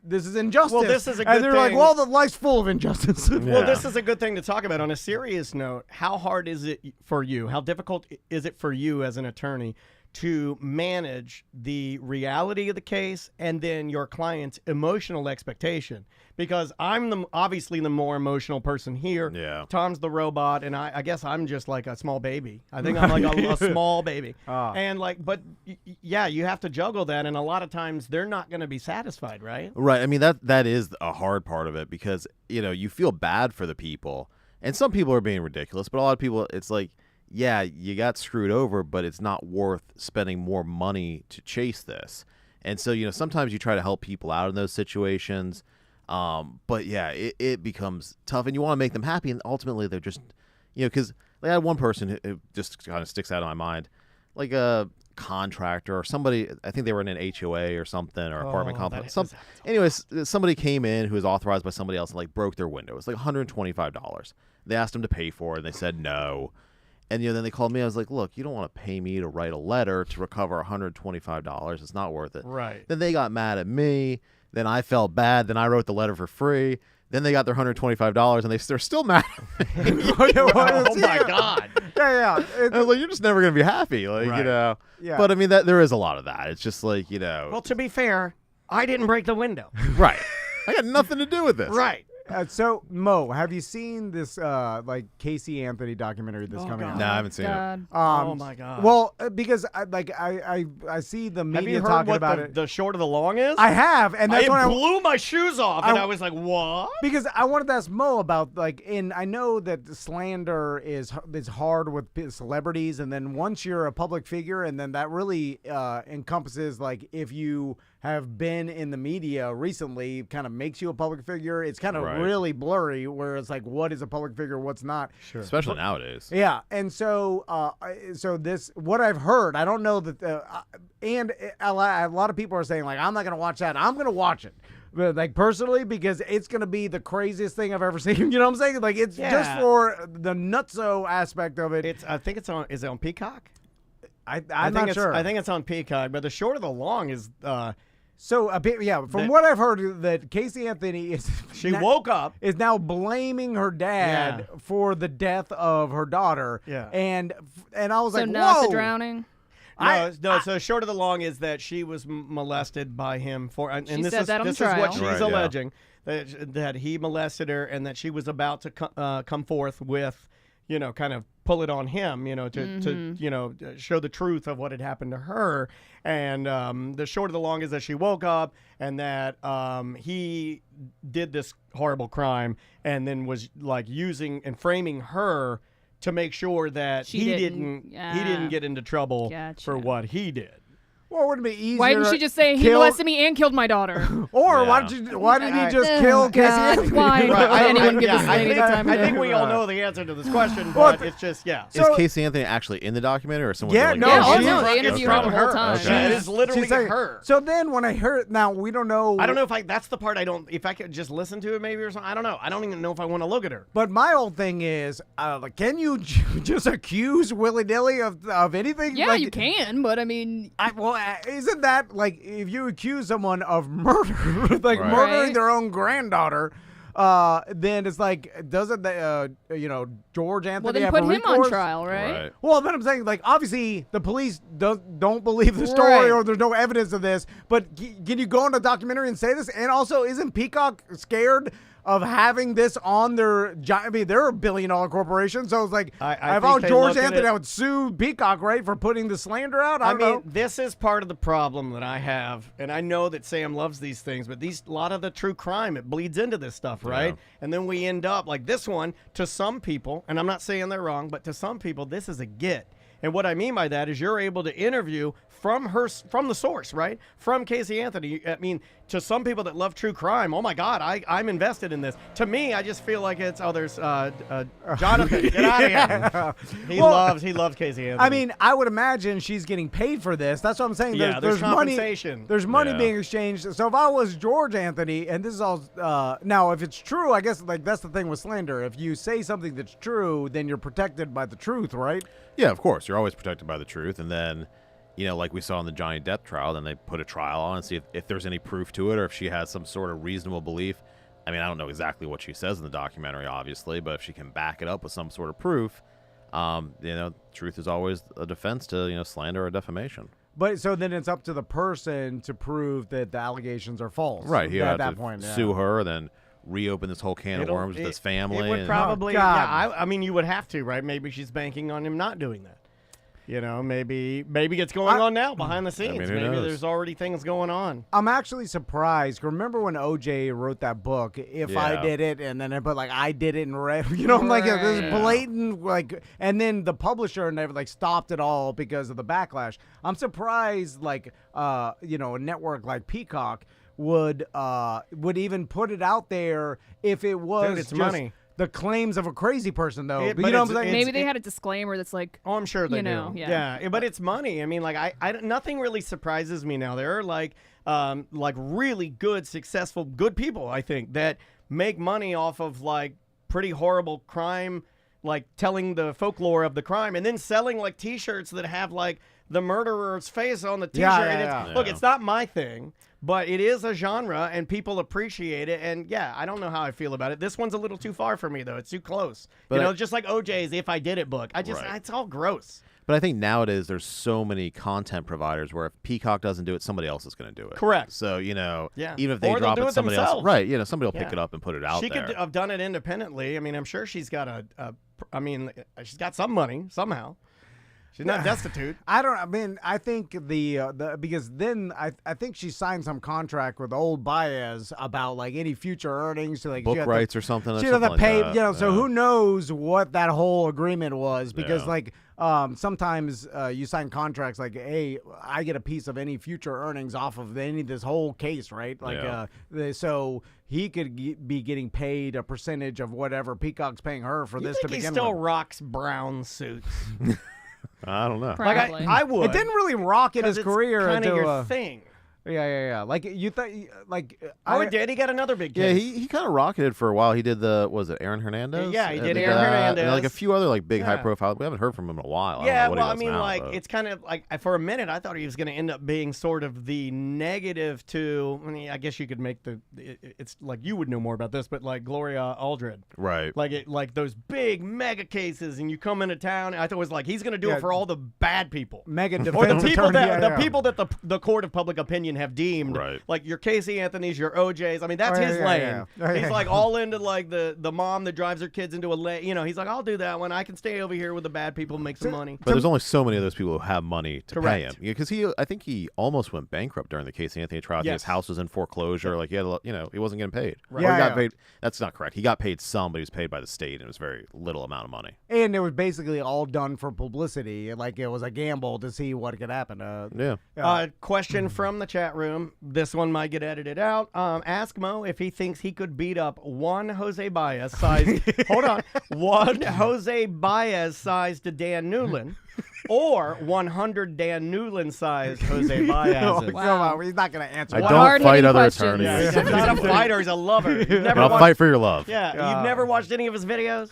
This is injustice. Well, this is a and good they're like, thing. well, the life's full of injustice. Well, this is a good thing to talk about. On a serious note, how hard is it for you? How difficult is it for you as an attorney to manage the reality of the case and then your client's emotional expectation? Because I'm obviously the more emotional person here. Yeah. Tom's the robot, and I guess I'm just like a small baby. I think I'm like a small baby. And but yeah, you have to juggle that, and a lot of times they're not going to be satisfied, right? Right. I mean, that is a hard part of it because, you feel bad for the people. And some people are being ridiculous, but a lot of people, it's like, yeah, you got screwed over, but it's not worth spending more money to chase this. And so, sometimes you try to help people out in those situations. But yeah, it becomes tough, and you want to make them happy, and ultimately they're just, because I had one person who just kind of sticks out in my mind, like a contractor or somebody. I think they were in an HOA or something, or apartment complex. Anyways, somebody came in who was authorized by somebody else and like broke their window. It was like $125. They asked them to pay for it, and they said no. And then they called me. I was like, look, you don't want to pay me to write a letter to recover $125. It's not worth it. Right. Then they got mad at me. Then I felt bad. Then I wrote the letter for free. Then they got their $125, and they're still mad at me. Oh my God. Yeah. I was like, you're just never going to be happy. Like, Yeah. But I mean, there is a lot of that. It's just like, Well, to be fair, I didn't break the window. right. I got nothing to do with this. Right. So, Mo, have you seen this like Casey Anthony documentary that's coming out? No, I haven't seen it. Oh my God. Well, because I see the Have media you heard talking what about it. the short of the long is? I have, and that's I when blew my shoes off, and I was like, what? Because I wanted to ask Mo about I know that slander is hard with celebrities, and then once you're a public figure, and then that really encompasses like if you have been in the media recently, kind of makes you a public figure. It's kind of really blurry, where it's like what is a public figure, what's not. Sure. Especially nowadays. Yeah, and so this what I've heard. I don't know that, and a lot of people are saying like I'm not gonna watch that. I'm gonna watch it. But like personally, because it's gonna be the craziest thing I've ever seen. You know what I'm saying? Like it's just for the nutso aspect of it. I think it's on. Is it on Peacock? I'm not sure. I think it's on Peacock. But the short of the long is. So a bit, yeah. From what I've heard, that Casey Anthony is woke up, is now blaming her dad for the death of her daughter. Yeah, and I was like, not whoa. the drowning. No. So short of the long is that she was molested by him and She this said is that on this the is what trial. she's alleging that he molested her and that she was about to come forth with, kind of pull it on him, to show the truth of what had happened to her. And the short of the long is that she woke up and that he did this horrible crime and then was like using and framing her to make sure that She he didn't- didn't get into trouble Gotcha. for what he did. Well, wouldn't it be easier? Why didn't she just say he kill- molested me and killed my daughter? Or why didn't he just kill Casey God, Anthony? why? Right, Anyone give this lady the time I of think day? we all know the answer to this question, Well, but it's just Is So- Casey Anthony actually in the documentary or someone? Yeah, like, no, Yeah, oh she's- no, they it's interviewed her from the whole her. time. Okay. It Yeah. is literally She's saying- her. So then when I heard, now we don't know. I don't know if that's the part I don't. If I could just listen to it maybe or something. I don't know. I don't even know if I want to look at her. But my whole thing is, like, can you just accuse willy-nilly of anything? Yeah, like, you can, but I mean, isn't that like if you accuse someone of murder, like Right. murdering Right. their own granddaughter, then it's like, doesn't the George Anthony well then have put a him on recourse? trial, right? Right. Well, then I'm saying, like, obviously the police don't believe the story Right. or there's no evidence of this. But can you go on a documentary and say this? And also, isn't Peacock scared of having this on their giant? I mean, they're a billion-dollar corporation, so it's like, I if I think was they George look at Anthony, it- I would sue Peacock, right, for putting the slander out. I I don't mean, know. this is part of the problem that I have, and I know that Sam loves these things, but a lot of the true crime, it bleeds into this stuff, right? Yeah. And then we end up like this one. To some people, and I'm not saying they're wrong, but to some people, this is a get. And what I mean by that is you're able to interview from the source, right? From Casey Anthony. I mean, to some people that love true crime, oh my God, I'm invested in this. To me, I just feel like it's there's Jonathan, get out of here. He loves Casey Anthony. I mean, I would imagine she's getting paid for this. That's what I'm saying. Yeah, there's compensation. Money. There's money Yeah. being exchanged. So if I was George Anthony, and this is all now, if it's true, I guess like that's the thing with slander. If you say something that's true, then you're protected by the truth, right? Yeah, of course. You're always protected by the truth. And then, like we saw in the Johnny Depp trial, then they put a trial on and see if there's any proof to it or if she has some sort of reasonable belief. I mean, I don't know exactly what she says in the documentary, obviously, but if she can back it up with some sort of proof, truth is always a defense to, slander or defamation. But so then it's up to the person to prove that the allegations are false. Right. He at had that to point, sue her, then reopen this whole can of worms with his family. It would and- probably, Oh, God. I mean, you would have to, right? Maybe she's banking on him not doing that. Maybe it's going on now behind the scenes. who Maybe knows? there's already things going on. I'm actually surprised. Remember when OJ wrote that book, If I Yeah. Did It, and then I put like I did it in red. I'm like, yeah, this is Right. blatant, like, and then the publisher never like stopped it all because of the backlash. I'm surprised, like, a network like Peacock would even put it out there if it was Dude, it's just money. the claims of a crazy person, though. It- you but know it's- what I'm saying? Maybe they had a disclaimer that's like, Oh, I'm sure they You know, do. yeah. But it's money. I mean, like I nothing really surprises me now. There are like really good, successful, good people, I think, that make money off of like pretty horrible crime, like telling the folklore of the crime and then selling like T-shirts that have like the murderer's face on the T-shirt. Yeah, and yeah, it's, yeah. Look, Yeah. it's not my thing, but it is a genre and people appreciate it. And yeah, I don't know how I feel about it. This one's a little too far for me though. It's too close. But just like OJ's If I Did It book. Right. It's all gross. But I think nowadays there's so many content providers where if Peacock doesn't do it, somebody else is going to do it. Correct. So, Yeah. even if Or they they'll drop do it, it somebody else. themselves. Right. Somebody will pick Yeah. it up and put it out She there. could have done it independently. I mean, I'm sure she's got she's got some money somehow. She's not destitute. I think the because then I think she signed some contract with old Baez about like any future earnings to like Book she had rights to, or something. She had to something pay, like that. so who knows what that whole agreement was because Yeah. like sometimes you sign contracts like, hey, I get a piece of any future earnings off of this whole case, right? Like Yeah. so he could be getting paid a percentage of whatever Peacock's paying her for You this to think he begin still with. rocks brown suits? I don't know. probably. I would. It didn't really rock in 'cause his it's career kind of until your thing. Yeah. Like you thought, like Oh, it did. He got another big Yeah, case. he kind of rocketed for a while. He did was it Aaron Hernandez? Yeah, he did And Aaron that, Hernandez. And like a few other like big Yeah. high profile. We haven't heard from him in a while. I don't Yeah, know what he well, I does mean, now, like, but- it's kind of like for a minute, I thought he was going to end up being sort of the negative to. I mean, I guess you could make it's like you would know more about this, but like Gloria Aldred, right. like those big mega cases, and you come into town. And I thought it was like he's going to do Yeah. it for all the bad people, mega or defense the people attorney. that Yeah. people that the court of public opinion mean, have deemed Right. like your Casey Anthony's, your OJ's. I mean, that's his yeah, lane. yeah. Oh, He's yeah. like all into like the mom that drives her kids into a lane. You know, he's like, I'll do that one. I can stay over here with the bad people and make some money. But there's only so many of those people who have money to pay Correct. him. Because I think he almost went bankrupt during the Casey Anthony trial. I think Yes. his house was in foreclosure. Like he had, he wasn't getting paid. Right. Or he Yeah, got paid. That's not correct. He got paid some, but he was paid by the state, and it was very little amount of money. And it was basically all done for publicity. Like it was a gamble to see what could happen. Yeah. Question from the chat room. This one might get edited out. Ask Mo if he thinks he could beat up one Jose Baez sized. Hold on. One Jose Baez sized Dan Newland, or 100 Dan Newland sized Jose Baez. Come on, he's not going to answer. I that. don't Hard-hitting fight other questions. attorneys. He's not a fighter. He's a lover. You've never I'll watched- fight for your love. Yeah, you've never watched any of his videos?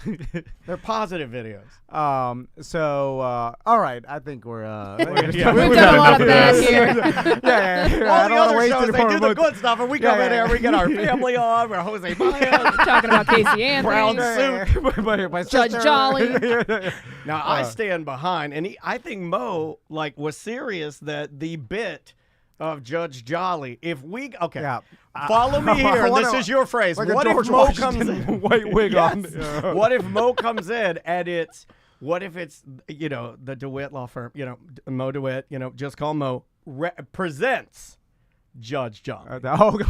They're positive videos. All right, I think we're We've done a lot of bad here. All the other shows, they do the good stuff, and we come in here, we get our family on, we're Jose Baez, Talking about Casey Anthony. brown suit. My Judge sister- Jolly. Now, I stand behind, and I think Mo, was serious that the bit of Judge Jolly, follow me here, this is your phrase. Like a What if George Mo Washington comes in? white wig on. Yes. What if Mo comes in and what if it's, the DeWitt law firm, Mo DeWitt, just call Mo, presents Judge Jolly.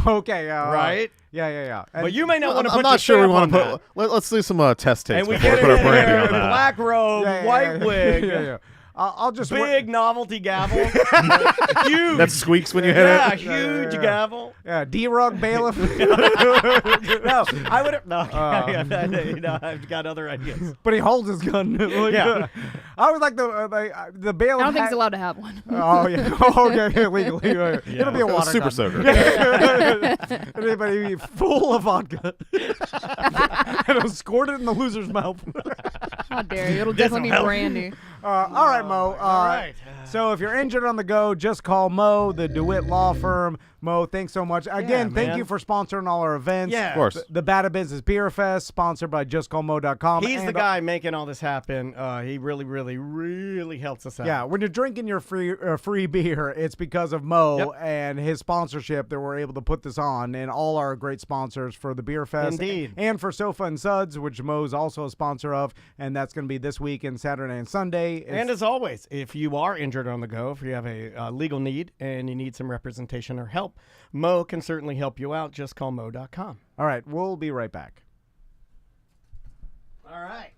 Okay. Right? Yeah. But you may not want to put I'm not your sure we stamp want on to put. Let's do some test tapes and we before get we it put in a branding there, on that. black robe, white wig, Yeah. I'll just big novelty gavel, huge. That squeaks when you hit yeah, it. huge gavel. Yeah, D-Rug bailiff. No, I would have. No, I've got other ideas. But he holds his gun. Yeah. I was like the bailiff. I don't think he's allowed to have one. Oh yeah. Okay. Legally. It'll be a water Super gun. soaker. Anybody full of vodka and it'll squirt it in the loser's mouth. How dare you? It'll definitely be brandy. All right, Mo. All right. So if you're injured on the go, just call Mo, the DeWitt Law Firm. Mo, thanks so much. Again, thank man. you for sponsoring all our events. Yeah. Of course. The Bad Business Beer Fest, sponsored by JustCallMo.com. He's the And, guy making all this happen. He really, really, really helps us out. Yeah, when you're drinking your free beer, it's because of Mo and his sponsorship that we're able to put this on, and all our great sponsors for the Beer Fest. Indeed. And for Sofa and Suds, which Mo's also a sponsor of, and that's going to be this weekend, Saturday and Sunday. And as always, if you are injured on the go, if you have a legal need and you need some representation or help, Mo can certainly help you out. Just call Mo.com. All right, we'll be right back. All right.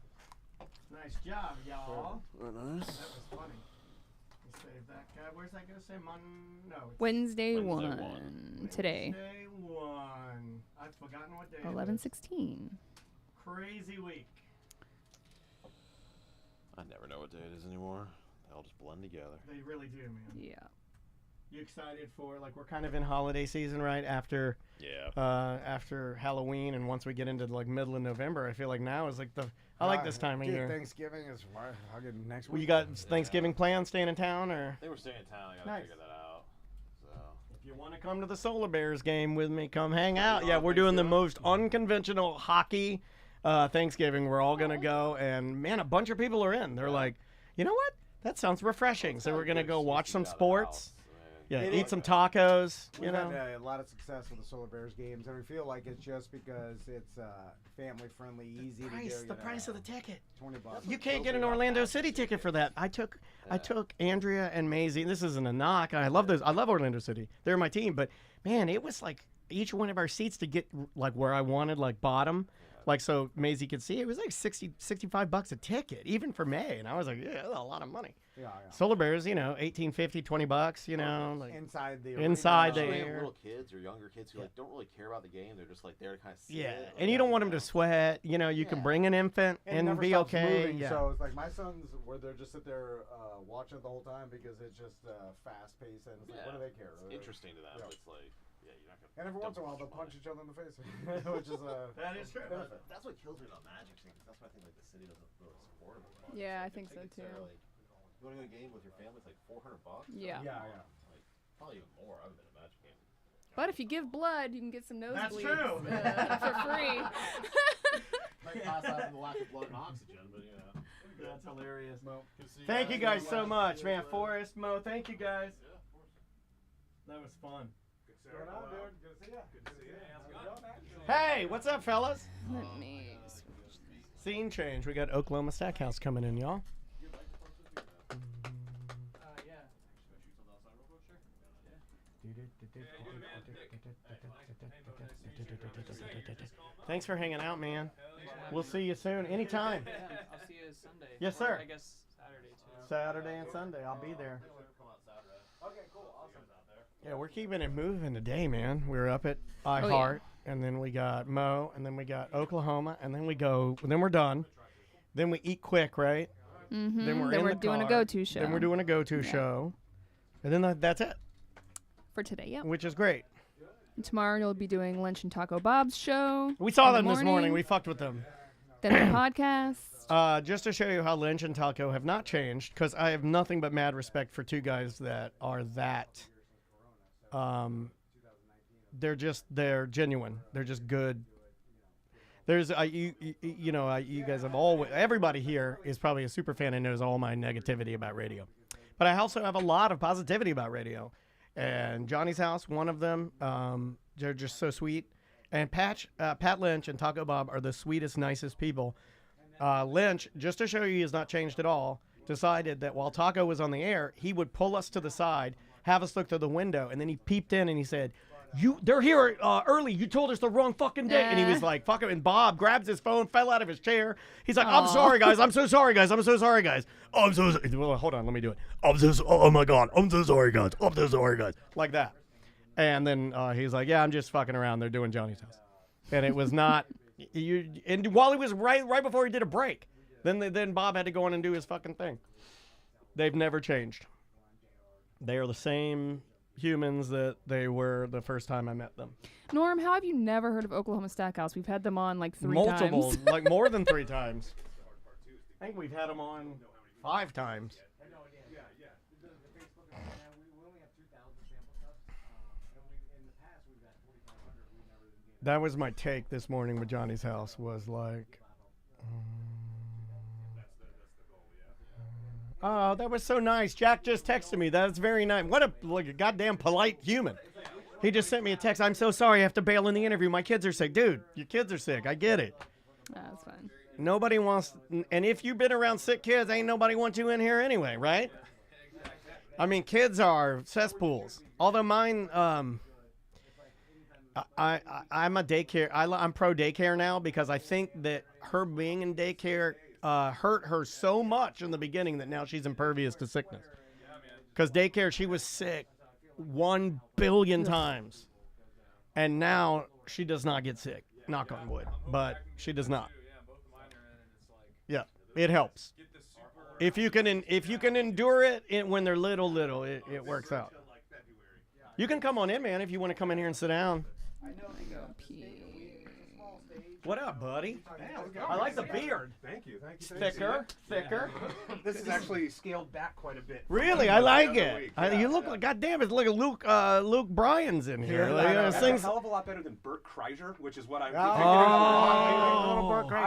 Nice job, y'all. That was funny. Let's save that guy. Where's that going to say? No. Wednesday 1 today. Wednesday 1. I've forgotten what day. 11/16. Crazy week. I never know what day it is anymore. They all just blend together. They really do, man. Yeah. You excited for, we're kind of in holiday season, right? After Halloween, and once we get into middle of November, I feel like now is I like this time of year. Thanksgiving is next Well, you got Thanksgiving plans, staying in town, or? They were staying in town. I gotta figure that out. So. If you want to come to the Solar Bears game with me, come hang out. Yeah, we're doing the most unconventional hockey Thanksgiving. We're all gonna go, and man, a bunch of people are in. They're like, you know what? That sounds refreshing. So we're gonna go watch some sports. Yeah, eat some tacos. We've had a lot of success with the Solar Bears games, and we feel like it's just because it's family friendly, easy to do. The price of the ticket. $20. You can't get an Orlando City ticket for that. I took Andrea and Maisie. This isn't a knock. I love those. I love Orlando City. They're my team. But man, it was like each one of our seats to get where I wanted, bottom. So Maisie could see it was $65 a ticket, even for May. And I was like, yeah, that's a lot of money. Yeah. Solar Bears, $18.50, $20, inside the Little kids or younger kids who don't really care about the game. They're just there to kind of see it. And you don't want them to sweat. You can bring an infant and be okay. Moving, so it's my sons where they're just sit there watching it the whole time because it's just fast paced and it's what do they care? It's interesting to them. It's you're not gonna. And every once in a while they'll punch each other in the face, which is that is true. That's what kills me about Magic thing. That's why I think the city doesn't really support them. Yeah, I think so too. You want to go to a game with your family? It's $400. Yeah. Probably even more. I haven't been to a Magic game. But if you give blood, you can get some nosebleeds. That's true. For free. Might pass out from the lack of blood and oxygen, but That's hilarious, Mo. Thank you guys so much, man. Forrest, Mo, thank you guys. That was fun. What's going on, dude? Good to see you. Good to see you. How's it going, man? Hey, what's up, fellas? Let me switch this. Scene change. We got Oklahoma Stackhouse coming in, y'all. Thanks for hanging out, man. We'll see you soon. Anytime. Yeah, I'll see you Sunday. Yes, Or sir. I guess Saturday too. Saturday and Sunday. I'll be there. Okay, cool. Awesome. Yeah, we're keeping it moving today, man. We're up at iHeart, and then we got Mo, and then we got Oklahoma, and then we're done. Then we eat quick, right? Mm-hmm. Then we're doing a go-to show. Then we're doing a go-to show. And then that's it. For today, yep. Which is great. And tomorrow you'll be doing Lunch and Taco Bob's show. We saw in the them this morning. We fucked with them. Then the podcast. Just to show you how Lynch and Taco have not changed, because I have nothing but mad respect for two guys that are that. They're genuine. They're just good. There's you guys have everybody here is probably a super fan and knows all my negativity about radio, but I also have a lot of positivity about radio. And Johnny's House, one of them, they're just so sweet. And Pat Lynch and Taco Bob are the sweetest, nicest people. Lynch, just to show you, he has not changed at all. Decided that while Taco was on the air, he would pull us to the side, have us look through the window, and then he peeped in and he said, they're here early. You told us the wrong fucking day. And he was like, fuck it. And Bob grabs his phone, fell out of his chair. He's like, I'm sorry, guys. I'm so sorry, guys. I'm so sorry, guys. Oh, I'm so sorry. Well, hold on. Let me do it. Oh, my God. I'm so sorry, guys. I'm so sorry, guys. Like that. And then he's like, yeah, I'm just fucking around. They're doing Johnny's House. And it was not. And while he was right before he did a break, then Bob had to go in and do his fucking thing. They've never changed. They are the same humans that they were the first time I met them. Norm, how have you never heard of Oklahoma Stackhouse? We've had them on like three times. Like more than 3 times. I think we've had them on 5 times. That was my take this morning with Johnny's House, was like, oh, that was so nice. Jack just texted me. That's very nice. What a goddamn polite human. He just sent me a text. I'm so sorry I have to bail in the interview. My kids are sick. Dude, your kids are sick. I get it. That's fine. Nobody wants, and if you've been around sick kids, ain't nobody want you in here anyway, right? I mean, kids are cesspools. Although mine, I'm a daycare. I'm pro daycare now because I think that her being in daycare hurt her so much in the beginning that now she's impervious to sickness. Because daycare, she was sick 1 billion times, and now she does not get sick. Knock on wood, but she does not. Yeah, it helps. If you can endure it when they're little, it works out. You can come on in, man, if you want to come in here and sit down. What up, buddy? I like the beard. Thank you. Thicker. This is actually scaled back quite a bit. Really, I like it. You look like, goddamn, it's like a Luke Bryan's in here. That's a hell of a lot better than Bert Kreischer, which is what I'm I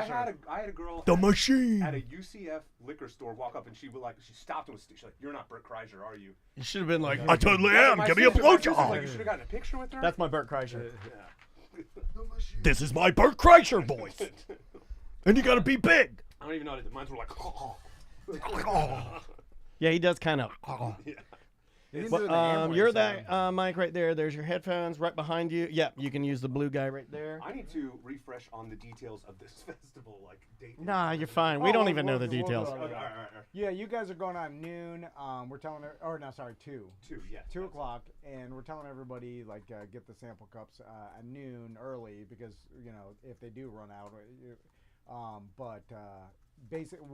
had a girl The machine. at a UCF liquor store walk up and she stopped and she's like, "You're not Bert Kreischer, are you?" You should have been like, I totally am. Give me a blowjob. Like, you should have gotten a picture with her. That's my Bert Kreischer. This is my Bert Kreischer voice. And you gotta be big. I don't even know. Mine's were like. Yeah, he does kind of. Yeah. You're that mic right there. There's your headphones right behind you. Yeah, you can use the blue guy right there. I need to refresh on the details of this festival, like date. Nah, you're fine. We don't even know the details. All right. Yeah, you guys are going on noon. We're telling her, or no, sorry, 2. 2, yeah. 2 o'clock, and we're telling everybody like get the sample cups at noon early because if they do run out. Basically,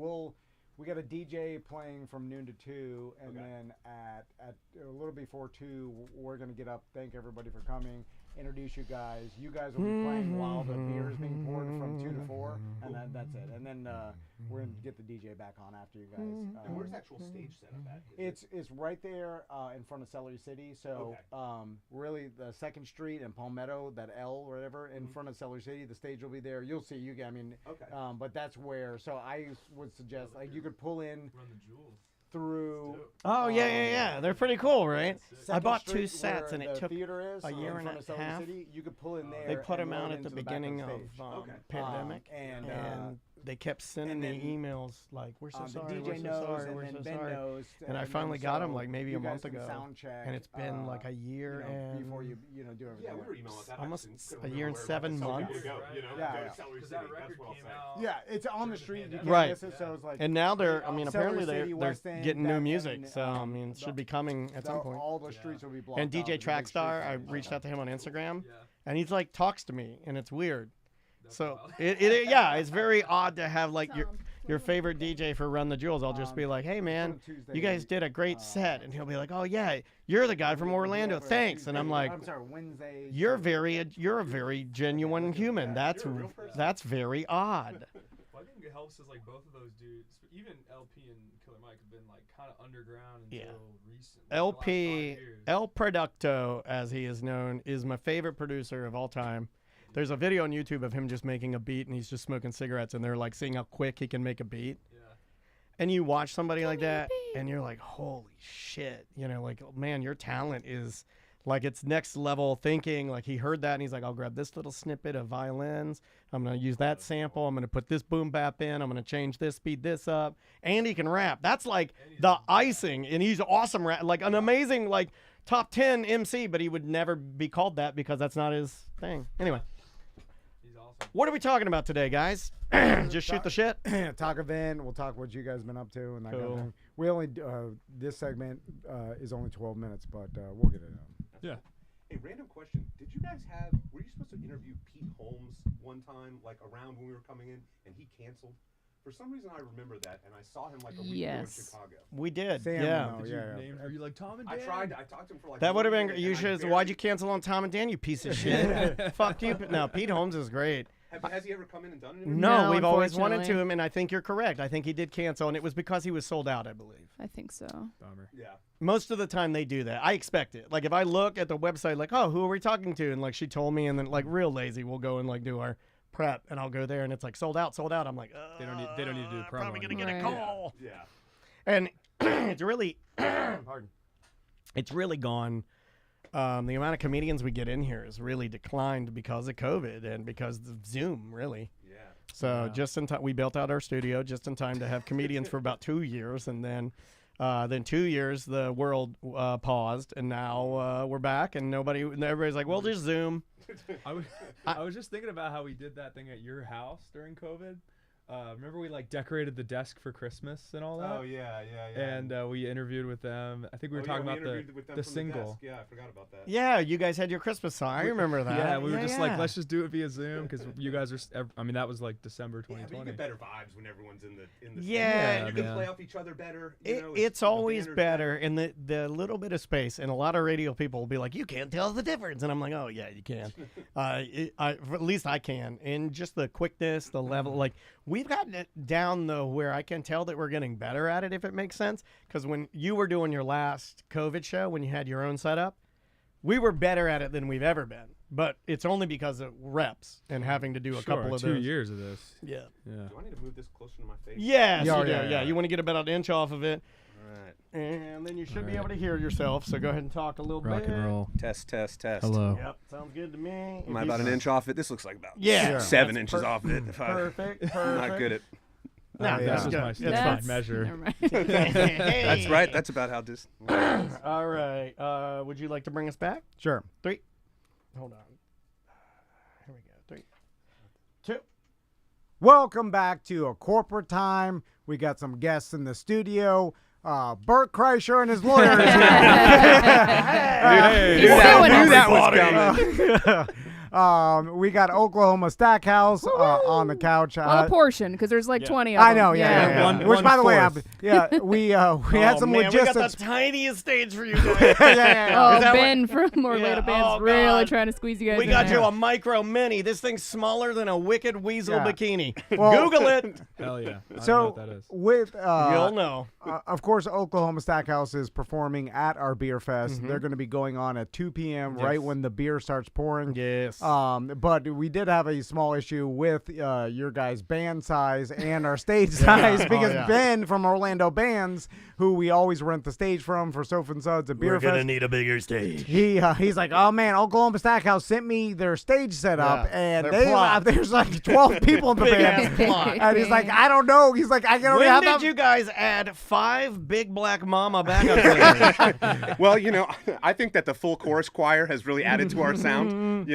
we got a DJ playing from noon to 2, and then at a little before 2, we're gonna get up, thank everybody for coming, introduce you guys. You guys will be playing while the beer is being poured from 2 to 4, and that's it. And then we're gonna get the DJ back on after you guys. And where's the actual stage set up at? It's right there in front of Celery City. So really the 2nd Street and Palmetto, that L or whatever, in front of Celery City. The stage will be there. You'll see. But that's where. So I would suggest like you could pull in through. Oh yeah. They're pretty cool, right? I Second bought Street 2 sets, where and it the took theater is, a year in and front of a Silver half. City. You could pull in there. They put and them out load at the into back of beginning of stage. pandemic, and they kept sending me emails like, "We're so the sorry, DJ we're so knows, sorry, and we're then so Ben sorry." knows, And I and finally then got them so like maybe you a guys month can ago, sound check, and it's been like a year and before you do everything. Yeah, we were emailing that. almost a year and 7 months. Yeah, it's on the street. You can't Right. miss it, so it's like. And now they're, I mean, Celery apparently City, they're West End, getting new Beck, music, and, so I mean, it should be coming at some point. All the streets will be blocked. And DJ Trackstar, I reached out to him on Instagram, and he's like talks to me, and it's weird. So it's very odd to have like your favorite DJ for Run the Jewels. I'll just be like, hey man, you guys did a great set, and he'll be like, oh yeah, you're the guy from Orlando, thanks. And I'm like, I'm sorry, Wednesday. you're a very genuine human. That's very odd. Well, I think it helps is like both of those dudes, even LP and Killer Mike have been like kind of underground until recently. LP El Producto, as he is known, is my favorite producer of all time. There's a video on YouTube of him just making a beat, and he's just smoking cigarettes, and they're like seeing how quick he can make a beat. Yeah. And you watch somebody like that, and you're like, holy shit, like, man, your talent is like, it's next level thinking. Like, he heard that, and he's like, I'll grab this little snippet of violins. I'm going to use that sample. I'm going to put this boom bap in. I'm going to change this, speed this up. And he can rap. That's like the icing, and he's awesome rap, like an amazing, like, top 10 MC, but he would never be called that because that's not his thing. Anyway. What are we talking about today, guys? Just shoot the shit. Talk event. We'll talk what you guys been up to and that kind of thing. We only this segment is only 12 minutes, but we'll get it out. Yeah. Hey, random question. Did you guys were you supposed to interview Pete Holmes one time, like around when we were coming in, and he canceled? For some reason, I remember that, and I saw him like a week ago in Chicago. We did. Sam, yeah. Are you like Tom and Dan? I talked to him for like. That would have been. You should. Why'd you cancel on Tom and Dan? You piece of shit. Fuck you. No, Pete Holmes is great. Has he ever come in and done anything? No, we've always wanted to him, and I think you're correct. I think he did cancel, and it was because he was sold out, I believe. I think so. Bummer. Yeah. Most of the time they do that. I expect it. Like if I look at the website, like, oh, who are we talking to? And like she told me, and then like real lazy, we'll go and like do our prep, and I'll go there, and it's like sold out. I'm like, they don't need to do the promo. Probably gonna get a call. Yeah. And it's really, pardon, it's really gone. The amount of comedians we get in here has really declined because of COVID and because of Zoom, really. Yeah. So just in time, we built out our studio just in time to have comedians for about 2 years, and then 2 years the world paused, and now we're back, and everybody's like, well, just Zoom. I was just thinking about how we did that thing at your house during COVID. Remember we like decorated the desk for Christmas and all that? Oh yeah. And we interviewed with them. I think we were talking about the single. Yeah, I forgot about that. Yeah, you guys had your Christmas song. I remember that. Yeah, we were just like, let's just do it via Zoom because you guys are. I mean, that was like December 2020. Yeah, but you get better vibes when everyone's in the. Yeah, you can play off each other better. It's always better in the little bit of space, and a lot of radio people will be like, you can't tell the difference, and I'm like, oh yeah, you can. At least I can, and just the quickness, the level, like. We've gotten it down, though, where I can tell that we're getting better at it, if it makes sense. Because when you were doing your last COVID show, when you had your own setup, we were better at it than we've ever been. But it's only because of reps and having to do a couple of 2 years of this. Yeah. Do I need to move this closer to my face? Yes, you do. Yeah, you want to get about an inch off of it. All right. And then you should be able to hear yourself, so go ahead and talk a little bit. Rock and roll. Test. Hello. Yep, sounds good to me. Am I about an inch off it? This looks like about 7 inches off it. Perfect. I'm not good at. No, that's good. my measure. That's right. That's about how this. All right. Would you like to bring us back? Sure. 3. Hold on. Here we go. 3, 2. Welcome back to A Corporate Time. We got some guests in the studio. Bert Kreischer and his lawyers. Knew that was coming. We got Oklahoma Stackhouse on the couch. On a portion, because there's like 20 of them. I know, yeah. Which, by the way, we had some logistics. We got the tiniest stage for you guys. Oh, Ben from Orlando Band's really trying to squeeze you guys in. We got you a micro mini. This thing's smaller than a Wicked Weasel bikini. Well, Google it. Hell yeah. I So, don't know what that is. with you'll know. Of course, Oklahoma Stackhouse is performing at our beer fest. They're going to be going on at 2 p.m. right when the beer starts pouring. Yes. But we did have a small issue with your guys' band size and our stage size because Ben from Orlando Bands, who we always rent the stage from for Sofa and Suds and We're Beerfest, gonna need a bigger stage. He's like, oh man, Oklahoma Stackhouse sent me their stage set up, and Their there's like 12 people in the band, plot. and he's like, I don't know. He's like, I can only When have did that. you guys add 5 Big Black Mama backup singers? Well, I think that the full chorus choir has really added to our sound.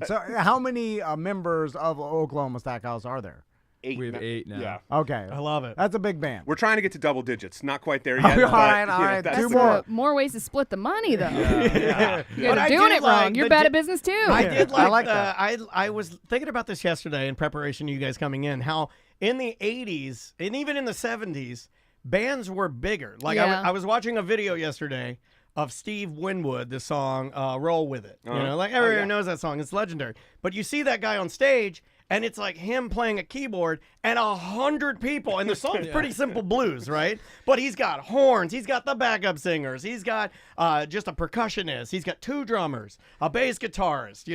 So how many members of Oklahoma Stackhouse are there? 8. We have 8 now. Yeah. Okay, I love it. That's a big band. We're trying to get to double digits. Not quite there yet. All right. That's 2 the more. More ways to split the money, though. Yeah. You guys are doing it wrong. You're bad at business, too. I did like, I like that. I was thinking about this yesterday in preparation to you guys coming in, how in the 80s and even in the 70s, bands were bigger. Like I was watching a video yesterday of Steve Winwood, the song Roll With It. Everyone knows that song. It's legendary. But you see that guy on stage, and it's like him playing a keyboard and 100 people. And the song's pretty simple blues, right? But he's got horns. He's got the backup singers. He's got just a percussionist. He's got 2 drummers, a bass guitarist,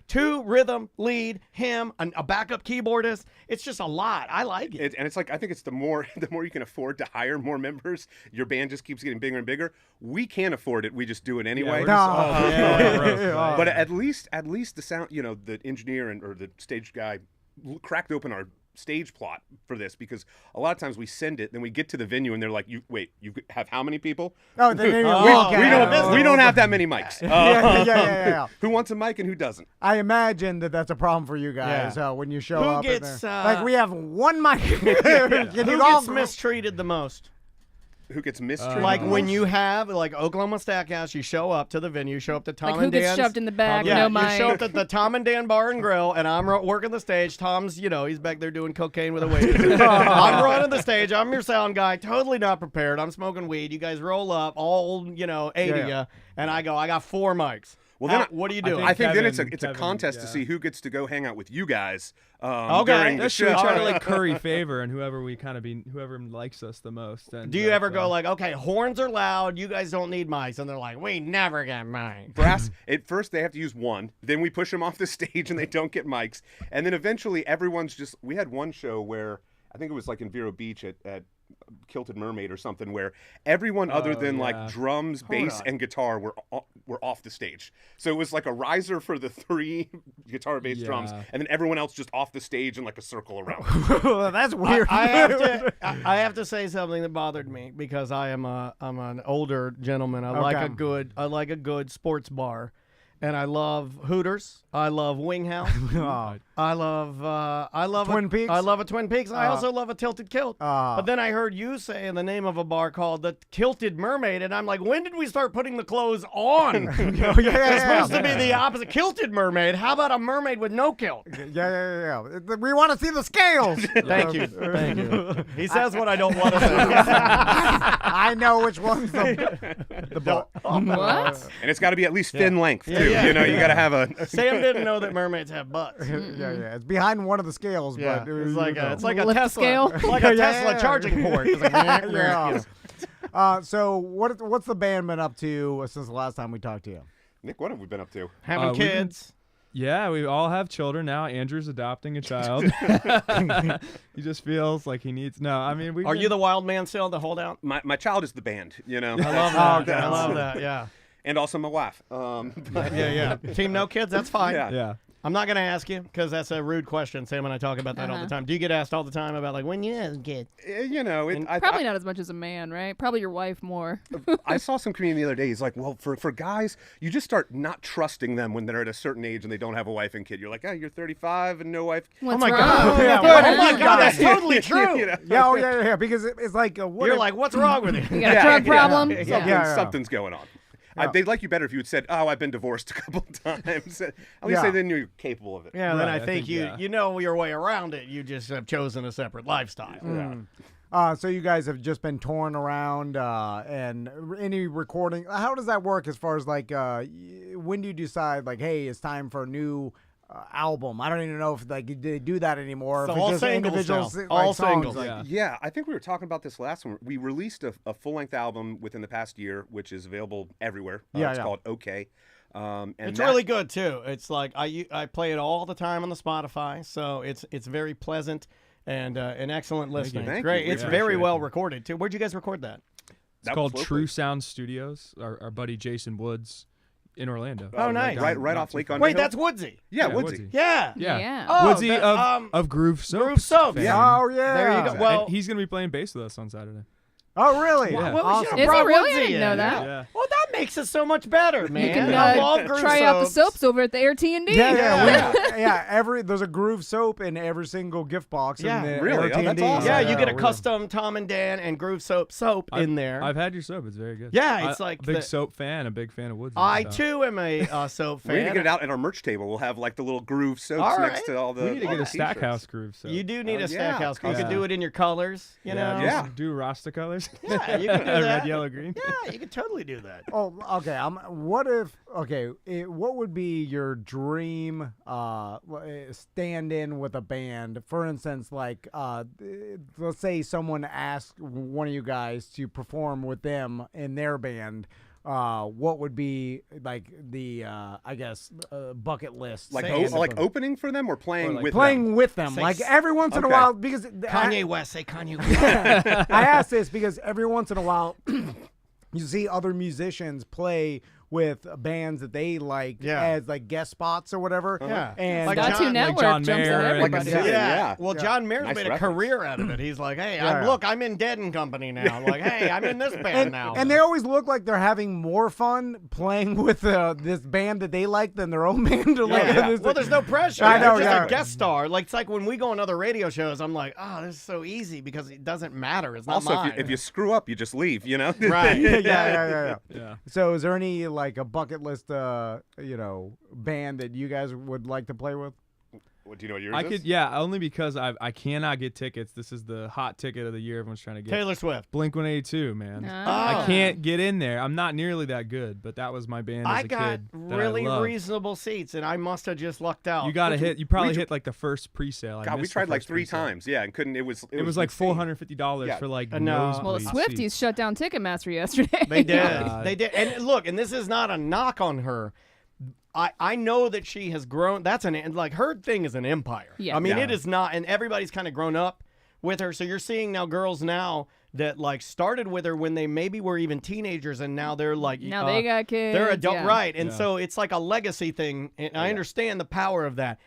2 rhythm, lead, him, a backup keyboardist. It's just a lot. I like it. And it's like, I think it's the more you can afford to hire more members, your band just keeps getting bigger and bigger. We can't afford it. We just do it anyway. But at least the sound, the engineer or the stage guy cracked open our stage plot for this, because a lot of times we send it, then we get to the venue and they're like, you have how many people? Oh, we don't have that many mics. Yeah. Who wants a mic and who doesn't? I imagine that's a problem for you guys when you show up. Who gets like we have 1 mic. Who gets mistreated the most? Who gets mistreated? Like when you have Oklahoma Stackhouse, you show up to the venue, show up to Tom and Dan's. Who gets shoved in the back? Yeah, no mic. you show up at the Tom and Dan Bar and Grill, and I'm working the stage. Tom's, he's back there doing cocaine with a waitress. I'm running the stage. I'm your sound guy, totally not prepared. I'm smoking weed. You guys roll up, all 80 ya, and I got 4 mics. Well, then what do you do? I think then it's a contest to see who gets to go hang out with you guys. During the That's show. true. We try to curry favor, and whoever likes us the most. And, do you ever go okay, horns are loud, you guys don't need mics, and they're like, we never get mics. Brass. At first they have to use 1, then we push them off the stage and they don't get mics, and then eventually everyone's just. We had one show where I think it was like in Vero Beach at Kilted Mermaid or something, where everyone other than drums, bass, and guitar were off the stage. So it was like a riser for the 3 guitar, bass, drums, and then everyone else just off the stage in like a circle around. That's weird. I have to say something that bothered me, because I'm an older gentleman. I like a good sports bar. And I love Hooters. I love Wing House. I love Twin Peaks. I love a Twin Peaks. I also love a Tilted Kilt. But then I heard you say the name of a bar called the Kilted Mermaid, and I'm like, when did we start putting the clothes on? It's supposed to be the opposite. Kilted Mermaid. How about a mermaid with no kilt? Yeah. We want to see the scales. Thank you. He says what I don't want to say. I know which one's the ball. What? And it's got to be at least thin length too. You got to have a. Sam didn't know that mermaids have butts. Yeah. It's behind one of the scales, but it's like a Lift Tesla scale? like a Tesla charging port. It's like, so what's the band been up to since the last time we talked to you? Nick, what have we been up to? Having kids. Yeah, we all have children now. Andrew's adopting a child. He just feels like he needs. No, I mean, Are you the wild man still, the holdout? My child is the band. I love that. I love that. Yeah. And also my wife. Yeah. Team no kids. That's fine. Yeah. I'm not going to ask you, because that's a rude question. Sam and I talk about that all the time. Do you get asked all the time about when you have kids? Probably not as much as a man, right? Probably your wife more. I saw some comedian the other day. He's like, well, for guys, you just start not trusting them when they're at a certain age and they don't have a wife and kid. You're like, oh, you're 35 and no wife. What's oh my wrong? God. Yeah, oh my God, that's totally true. Yeah, because it's like you're like, what's wrong with you? You got a drug problem? Something's going on. They'd like you better if you had said, "Oh, I've been divorced a couple times." At least then you're capable of it. Yeah, then I think you know your way around it. You just have chosen a separate lifestyle. So you guys have just been touring around, and any recording. How does that work as far as when do you decide hey, it's time for a new album? I don't even know if they do that anymore. So if it's all just singles individuals, now. All songs. singles. Yeah, I think we were talking about this last one. We released a full-length album within the past year, which is available everywhere. It's called OK. And it's really good too. It's like I play it all the time on the Spotify, so it's very pleasant and an excellent listening. It's great. It's very well recorded too. Where'd you guys record that? It's called True Sound Studios. Our buddy Jason Woods in Orlando. Oh, nice. Right off Lake Underhill. Wait, that's Woodsy. Yeah, Woodsy. Yeah. Oh, Woodsy the, of Groove Soap. Groove Soap. Yeah. Oh, yeah. There you go. Well, and he's going to be playing bass with us on Saturday. Oh, really? Yeah. Well, Awesome. Is it really? I didn't know that. Yeah. Well, that makes it so much better, man. You can I love Groove try out the Soaps. soaps over at the Air T&D. Yeah. There's a Groove Soap in every single gift box. Yeah, in the really? Air Oh, that's T&D. awesome. Yeah, you get a really. custom Tom and Dan and Groove Soap in there. I've had your soap. It's very good. Yeah, it's like a big the- soap fan, a big fan of Woods. I too am a soap fan. We need to get it out at our merch table. We'll have like the little Groove Soaps All right. next to all the. We need to all get the a Stackhouse Groove soap. You do need a Stackhouse. You yeah. can do it in your colors, you know. Yeah. Do Rasta colors. Yeah, you can do that. Red, yellow, green. Yeah, you can totally do that. Oh, okay. What would be your dream stand-in with a band? For instance, like let's say someone asked one of you guys to perform with them in their band. What would be like the bucket list? Like opening for them or playing with them? Playing with them. Like every once in a while, because Kanye West, say Kanye West. I ask this because every once in a while you see other musicians play with bands that they like as like guest spots or whatever. Yeah. And Like Got2 Network John jumps Mayer on and- everybody. Yeah. Well, John Mayer's Nice made a reference. career out of it. He's like, hey, I'm in Dead and Company now. Like, hey, I'm in this band now. And they always look like they're having more fun playing with this band that they like than their own band. Well, there's no pressure. I know, You're just yeah. a guest star. Like, it's like when we go on other radio shows, I'm like, oh, this is so easy because it doesn't matter. It's not Also, mine. if you screw up, you just leave. You know. Right. yeah. Yeah. So is there any like a bucket list band that you guys would like to play with? What, do you know what yours I is? could, yeah, only because I cannot get tickets. This is the hot ticket of the year. Everyone's trying to get Taylor Swift. Blink-182, man. Ah. I can't get in there. I'm not nearly that good, but that was my band as I a got kid. that really I loved. reasonable seats, and I must have just lucked out. You got to hit. You probably hit like the first pre-sale. I God, we missed the tried like first 3 pre-sale. times. Yeah, and couldn't. It was like insane. $450 Yeah. for like No. nosebleed Well, the Swifties seats. shut down Ticketmaster yesterday. They did. God. They did. And look, and this is not a knock on her. I know that she has grown. That's like her thing is an empire. Yeah. I mean, Yeah. it is not, and everybody's kind of grown up with her. So you're seeing now girls now that like started with her when they maybe were even teenagers, and now they're like Now they got kids. they're adult, yeah. right? And Yeah. so it's like a legacy thing, and I understand the power of that.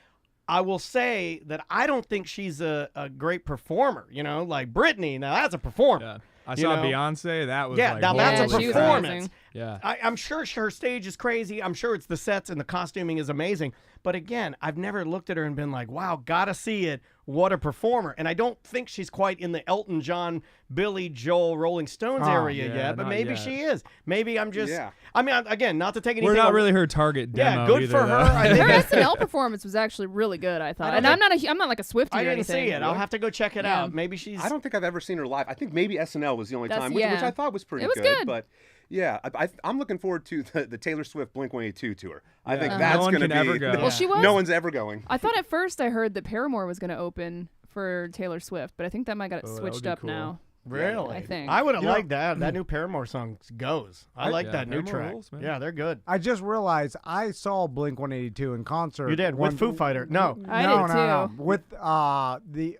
I will say that I don't think she's a great performer. You know, like Britney. Now that's a performer. Yeah. I You saw know? Beyonce. That was Yeah, like, now that's a Yeah, she was performance. amazing. Yeah. I'm sure her stage is crazy. I'm sure it's the sets and the costuming is amazing. But again, I've never looked at her and been like, wow, gotta see it. What a performer. And I don't think she's quite in the Elton John, Billy Joel, Rolling Stones area yeah, yet, but not maybe yet. she is. Maybe I'm just, Yeah. I mean, again, not to take anything We're not away- really her target demo. Yeah, good either, for her. though. I Her think SNL performance was actually really good, I thought. And I'm not like a Swiftie I or didn't anything. see it. I'll have to go check it Yeah. out. Maybe she's. I don't think I've ever seen her live. I think maybe SNL was the only That's- time, which yeah. I thought was pretty It was good. But yeah, I'm looking forward to the Taylor Swift Blink-182 tour. I think No that's one going to can be. ever go. Well, she was. No one's ever going. I thought at first I heard that Paramore was going to open for Taylor Swift, but I think that might got Oh, that switched would be up cool. now. Really? I think. I would have You know- liked that. That new Paramore song goes. I like Yeah, that new Paramore track. rules, man. Yeah, they're good. I just realized I saw Blink-182 in concert. You did with Foo Fighter. No. I no, did no, too. no. With the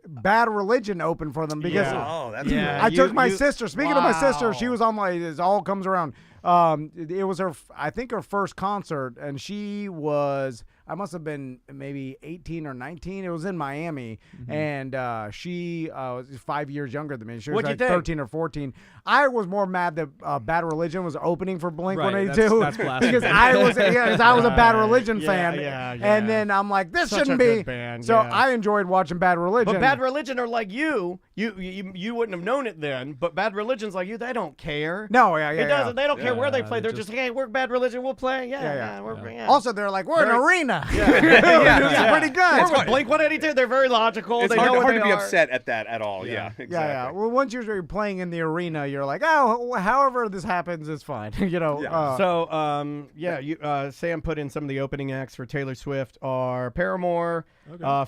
Bad Religion opened for them because Oh, that's Yeah. I you- took my you- sister. Speaking of my sister, she Wow. was on my. It all comes around. It was I think her first concert, and she was. I must have been maybe 18 or 19. It was in Miami, and she was 5 years younger than me. She was What'd you like think? 13 or 14. I was more mad that Bad Religion was opening for Blink-182 that's blasphemy. because I was because I was a Bad Religion Yeah, fan, yeah, and yeah. then I'm like, this Such shouldn't a be. good band, so yeah. I enjoyed watching Bad Religion. But Bad Religion are like you. You wouldn't have known it then. But Bad Religion's like you. They don't care. No, yeah, It doesn't. They don't care where they Yeah, play. They're they just like, hey, we're Bad Religion. We'll play. Yeah. Yeah. Also, they're like, we're in an arena. Yeah. Which is pretty good. We're with Blink-182. They're very logical. It's they know what hard they to be are. upset at that at all. Yeah, exactly. Yeah. Well, once you're playing in the arena, you're like, oh, however this happens is fine. You know. Yeah. So, Sam put in some of the opening acts for Taylor Swift are Paramore,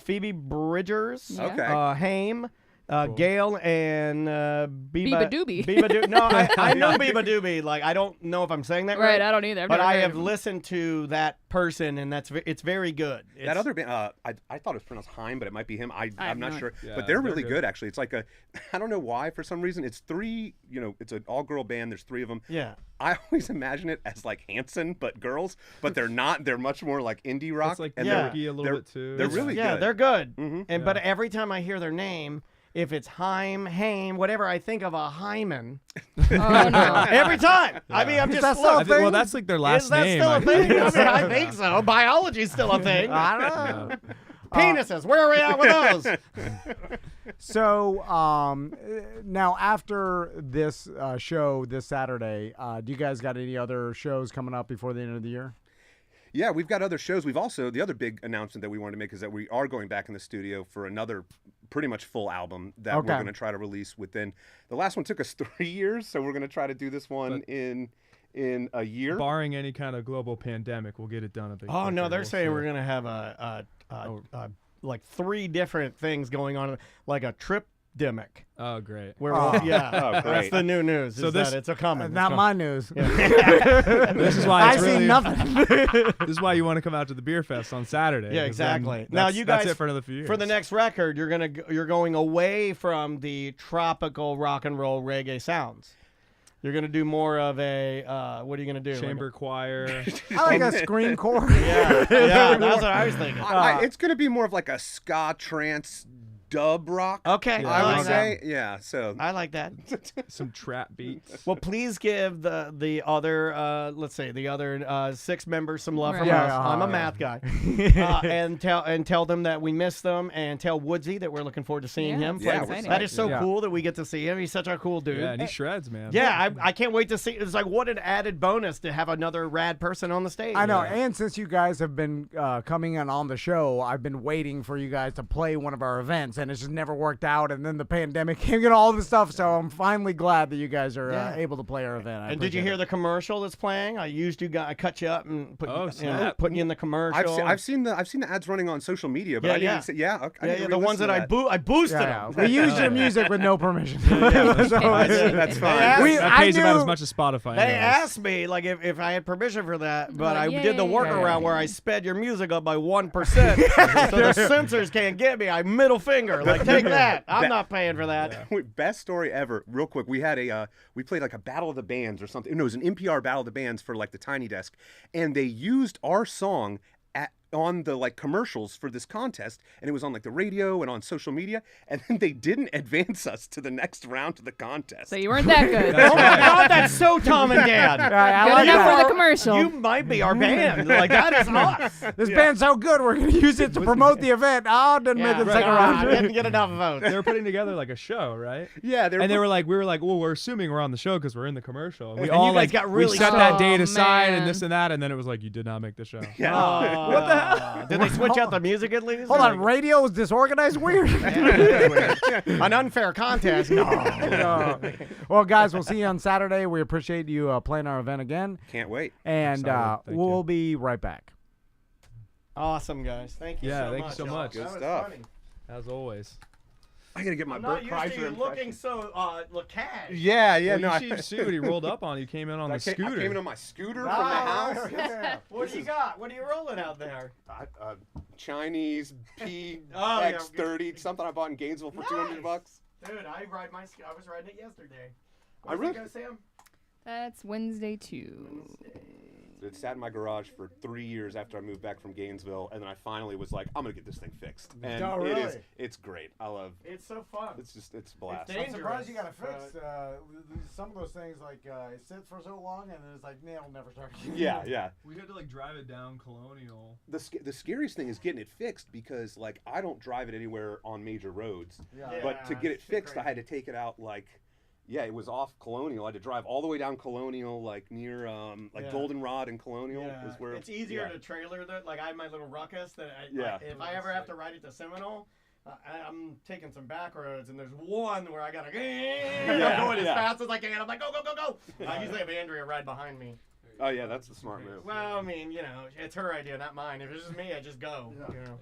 Phoebe Bridgers, Okay. Haim, Gail and Biba Doobie. Biba Doobie. No, I know Biba Doobie. Like, I don't know if I'm saying that right. Right, I don't either. I've But never I heard have of him. listened to that person, and it's very good. That other band, I thought it was pronounced Heim, but it might be him. I'm not sure. Yeah, but they're they're really good. good, actually. It's like I don't know why, for some reason. It's three, it's an all-girl band. There's three of them. Yeah. I always imagine it as like Hanson, but girls. But they're not. They're much more like indie rock. It's like and Yorkie a little bit too. They're really yeah, good. they're good. Mm-hmm. But every time I hear their name, if it's Haim, whatever, I think of a hymen. Oh, no. Every time. Yeah. I mean, I'm just that slow. still a well, that's like their last Is that name. still a I thing? think. I mean, I think so. Biology's still a thing. I don't know. Penises. Where are we at with those? So now after this show this Saturday, do you guys got any other shows coming up before the end of the year? Yeah, we've got other shows. We've also, the other big announcement that we wanted to make is that we are going back in the studio for another pretty much full album that we're going to try to release within. The last one took us 3 years, so we're going to try to do this one in a year. Barring any kind of global pandemic, we'll get it done a bit. Oh, no, quicker. they're We'll saying see. we're going to have like 3 different things going on, like a tripdemic. Oh, great. Where Oh. yeah, Oh, that's great. the new news. So Is this- that it's a coming. Not my news. This is why I it's see really, nothing. This is why you want to come out to the beer fest on Saturday. Yeah, 'cause then exactly. Now you guys, that's it for another few years. for the next record, you're going away from the tropical rock and roll reggae sounds. You're gonna do more of a what are you gonna do? chamber choir. I like a screen core. Yeah, yeah, that's what I was thinking. It's going to be more of like a ska trance dub rock. Okay, Yeah, I I would like say. Yeah, so. I like that. Some trap beats. Well, please give the other let's say the other 6 members some love from Right. us. Yeah, I'm a yeah. math guy, and tell them that we miss them, and tell Woodsy that we're looking forward to seeing Yeah, him. it's play. exciting. That is so Yeah. cool that we get to see him. He's such a cool dude. Yeah, and he shreds, man. Yeah, I can't wait to see. It's like what an added bonus to have another rad person on the stage. I know, and since you guys have been coming in on the show, I've been waiting for you guys to play one of our events, and it's just never worked out. And then the pandemic came and all this stuff, so I'm finally glad that you guys are able to play our event. And did you hear the commercial that's playing? I cut you up and putting you in the commercial. I've seen the ads running on social media, but Yeah, I didn't yeah. see. Yeah, okay, I didn't the ones re-listen that to I boosted Yeah, them. we used your music with no permission. That's So- fine. That pays about knew- as much as Spotify. They anyways. asked me like if I had permission for that, but I Yay. did the workaround where I sped your music up by 1%, so the censors can't get me. I middle finger, like take that. I'm not paying for that. Best story ever. Real quick, we had we played like a battle of the bands or something. No, it was an NPR battle of the bands for like the Tiny Desk, and they used our song on the like commercials for this contest, and it was on like the radio and on social media, and then they didn't advance us to the next round of the contest. So you weren't that good. Oh my God, that's so Tom and Dad. I Good like enough that. for the commercial. You might be our band. Like that is us. This band's so good, we're going to use it to promote the event. Oh, didn't make the second round. Didn't get enough votes. They were putting together like a show, right? Yeah, And we were like, well, we're assuming we're on the show because we're in the commercial. And we And all you guys got really we set that Oh, date aside man. and this and that, and then it was like you did not make the show. Yeah. What the hell? Did they switch out the music at least? Hold on, radio is disorganized? Weird. An unfair contest? No. No. Well, guys, we'll see you on Saturday. We appreciate you playing our event again. Can't wait. And Excited. Thank we'll you. be right back. Awesome, guys. Thank you Yeah, so thank much. you so y'all. much. That Good was stuff. funny. As always. I gotta get my I'm Burt not used to Kreischer you impression. looking so cash. Yeah, Well, no. you should see what he rolled up on. You came in on the I scooter. came in on my scooter from the house. What do you got? What are you rolling out there? Chinese PX30, yeah. something I bought in Gainesville for $200. Dude, I was riding it yesterday. I really- Go, Sam? That's Wednesday too. It sat in my garage for 3 years after I moved back from Gainesville, and then I finally was like, I'm gonna get this thing fixed. And Oh, really? it's great. I love. It's so fun. It's a blast. It's I'm surprised you got it dangerous, fixed. Some of those things, like, it sits for so long, and then it's like, it'll never start again. Yeah. We had to like drive it down Colonial. The scariest thing is getting it fixed because like I don't drive it anywhere on major roads. Yeah. But to get it it's too fixed, I had to take it out like. Yeah, it was off Colonial. I had to drive all the way down Colonial, like near Yeah. Goldenrod and Colonial Yeah. is where It's easier yeah. to trailer that. Like I have my little ruckus that Yeah. if I ever have to ride it to Seminole, I'm taking some back roads, and there's one where I gotta I'm going as fast as I can. I'm like, go. I usually have Andrea ride behind me. Oh yeah, that's the smart move. Well, I mean, it's her idea, not mine. If it's just me, I just go. You know.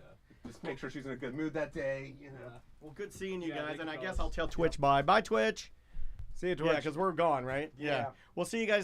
make sure she's in a good mood that day. You know. Well, good seeing you Yeah, guys, thank and you, I guess fellas. I'll tell Twitch bye. Bye, Twitch. See you, Yeah, Twitch. because we're gone, right? Yeah. We'll see you guys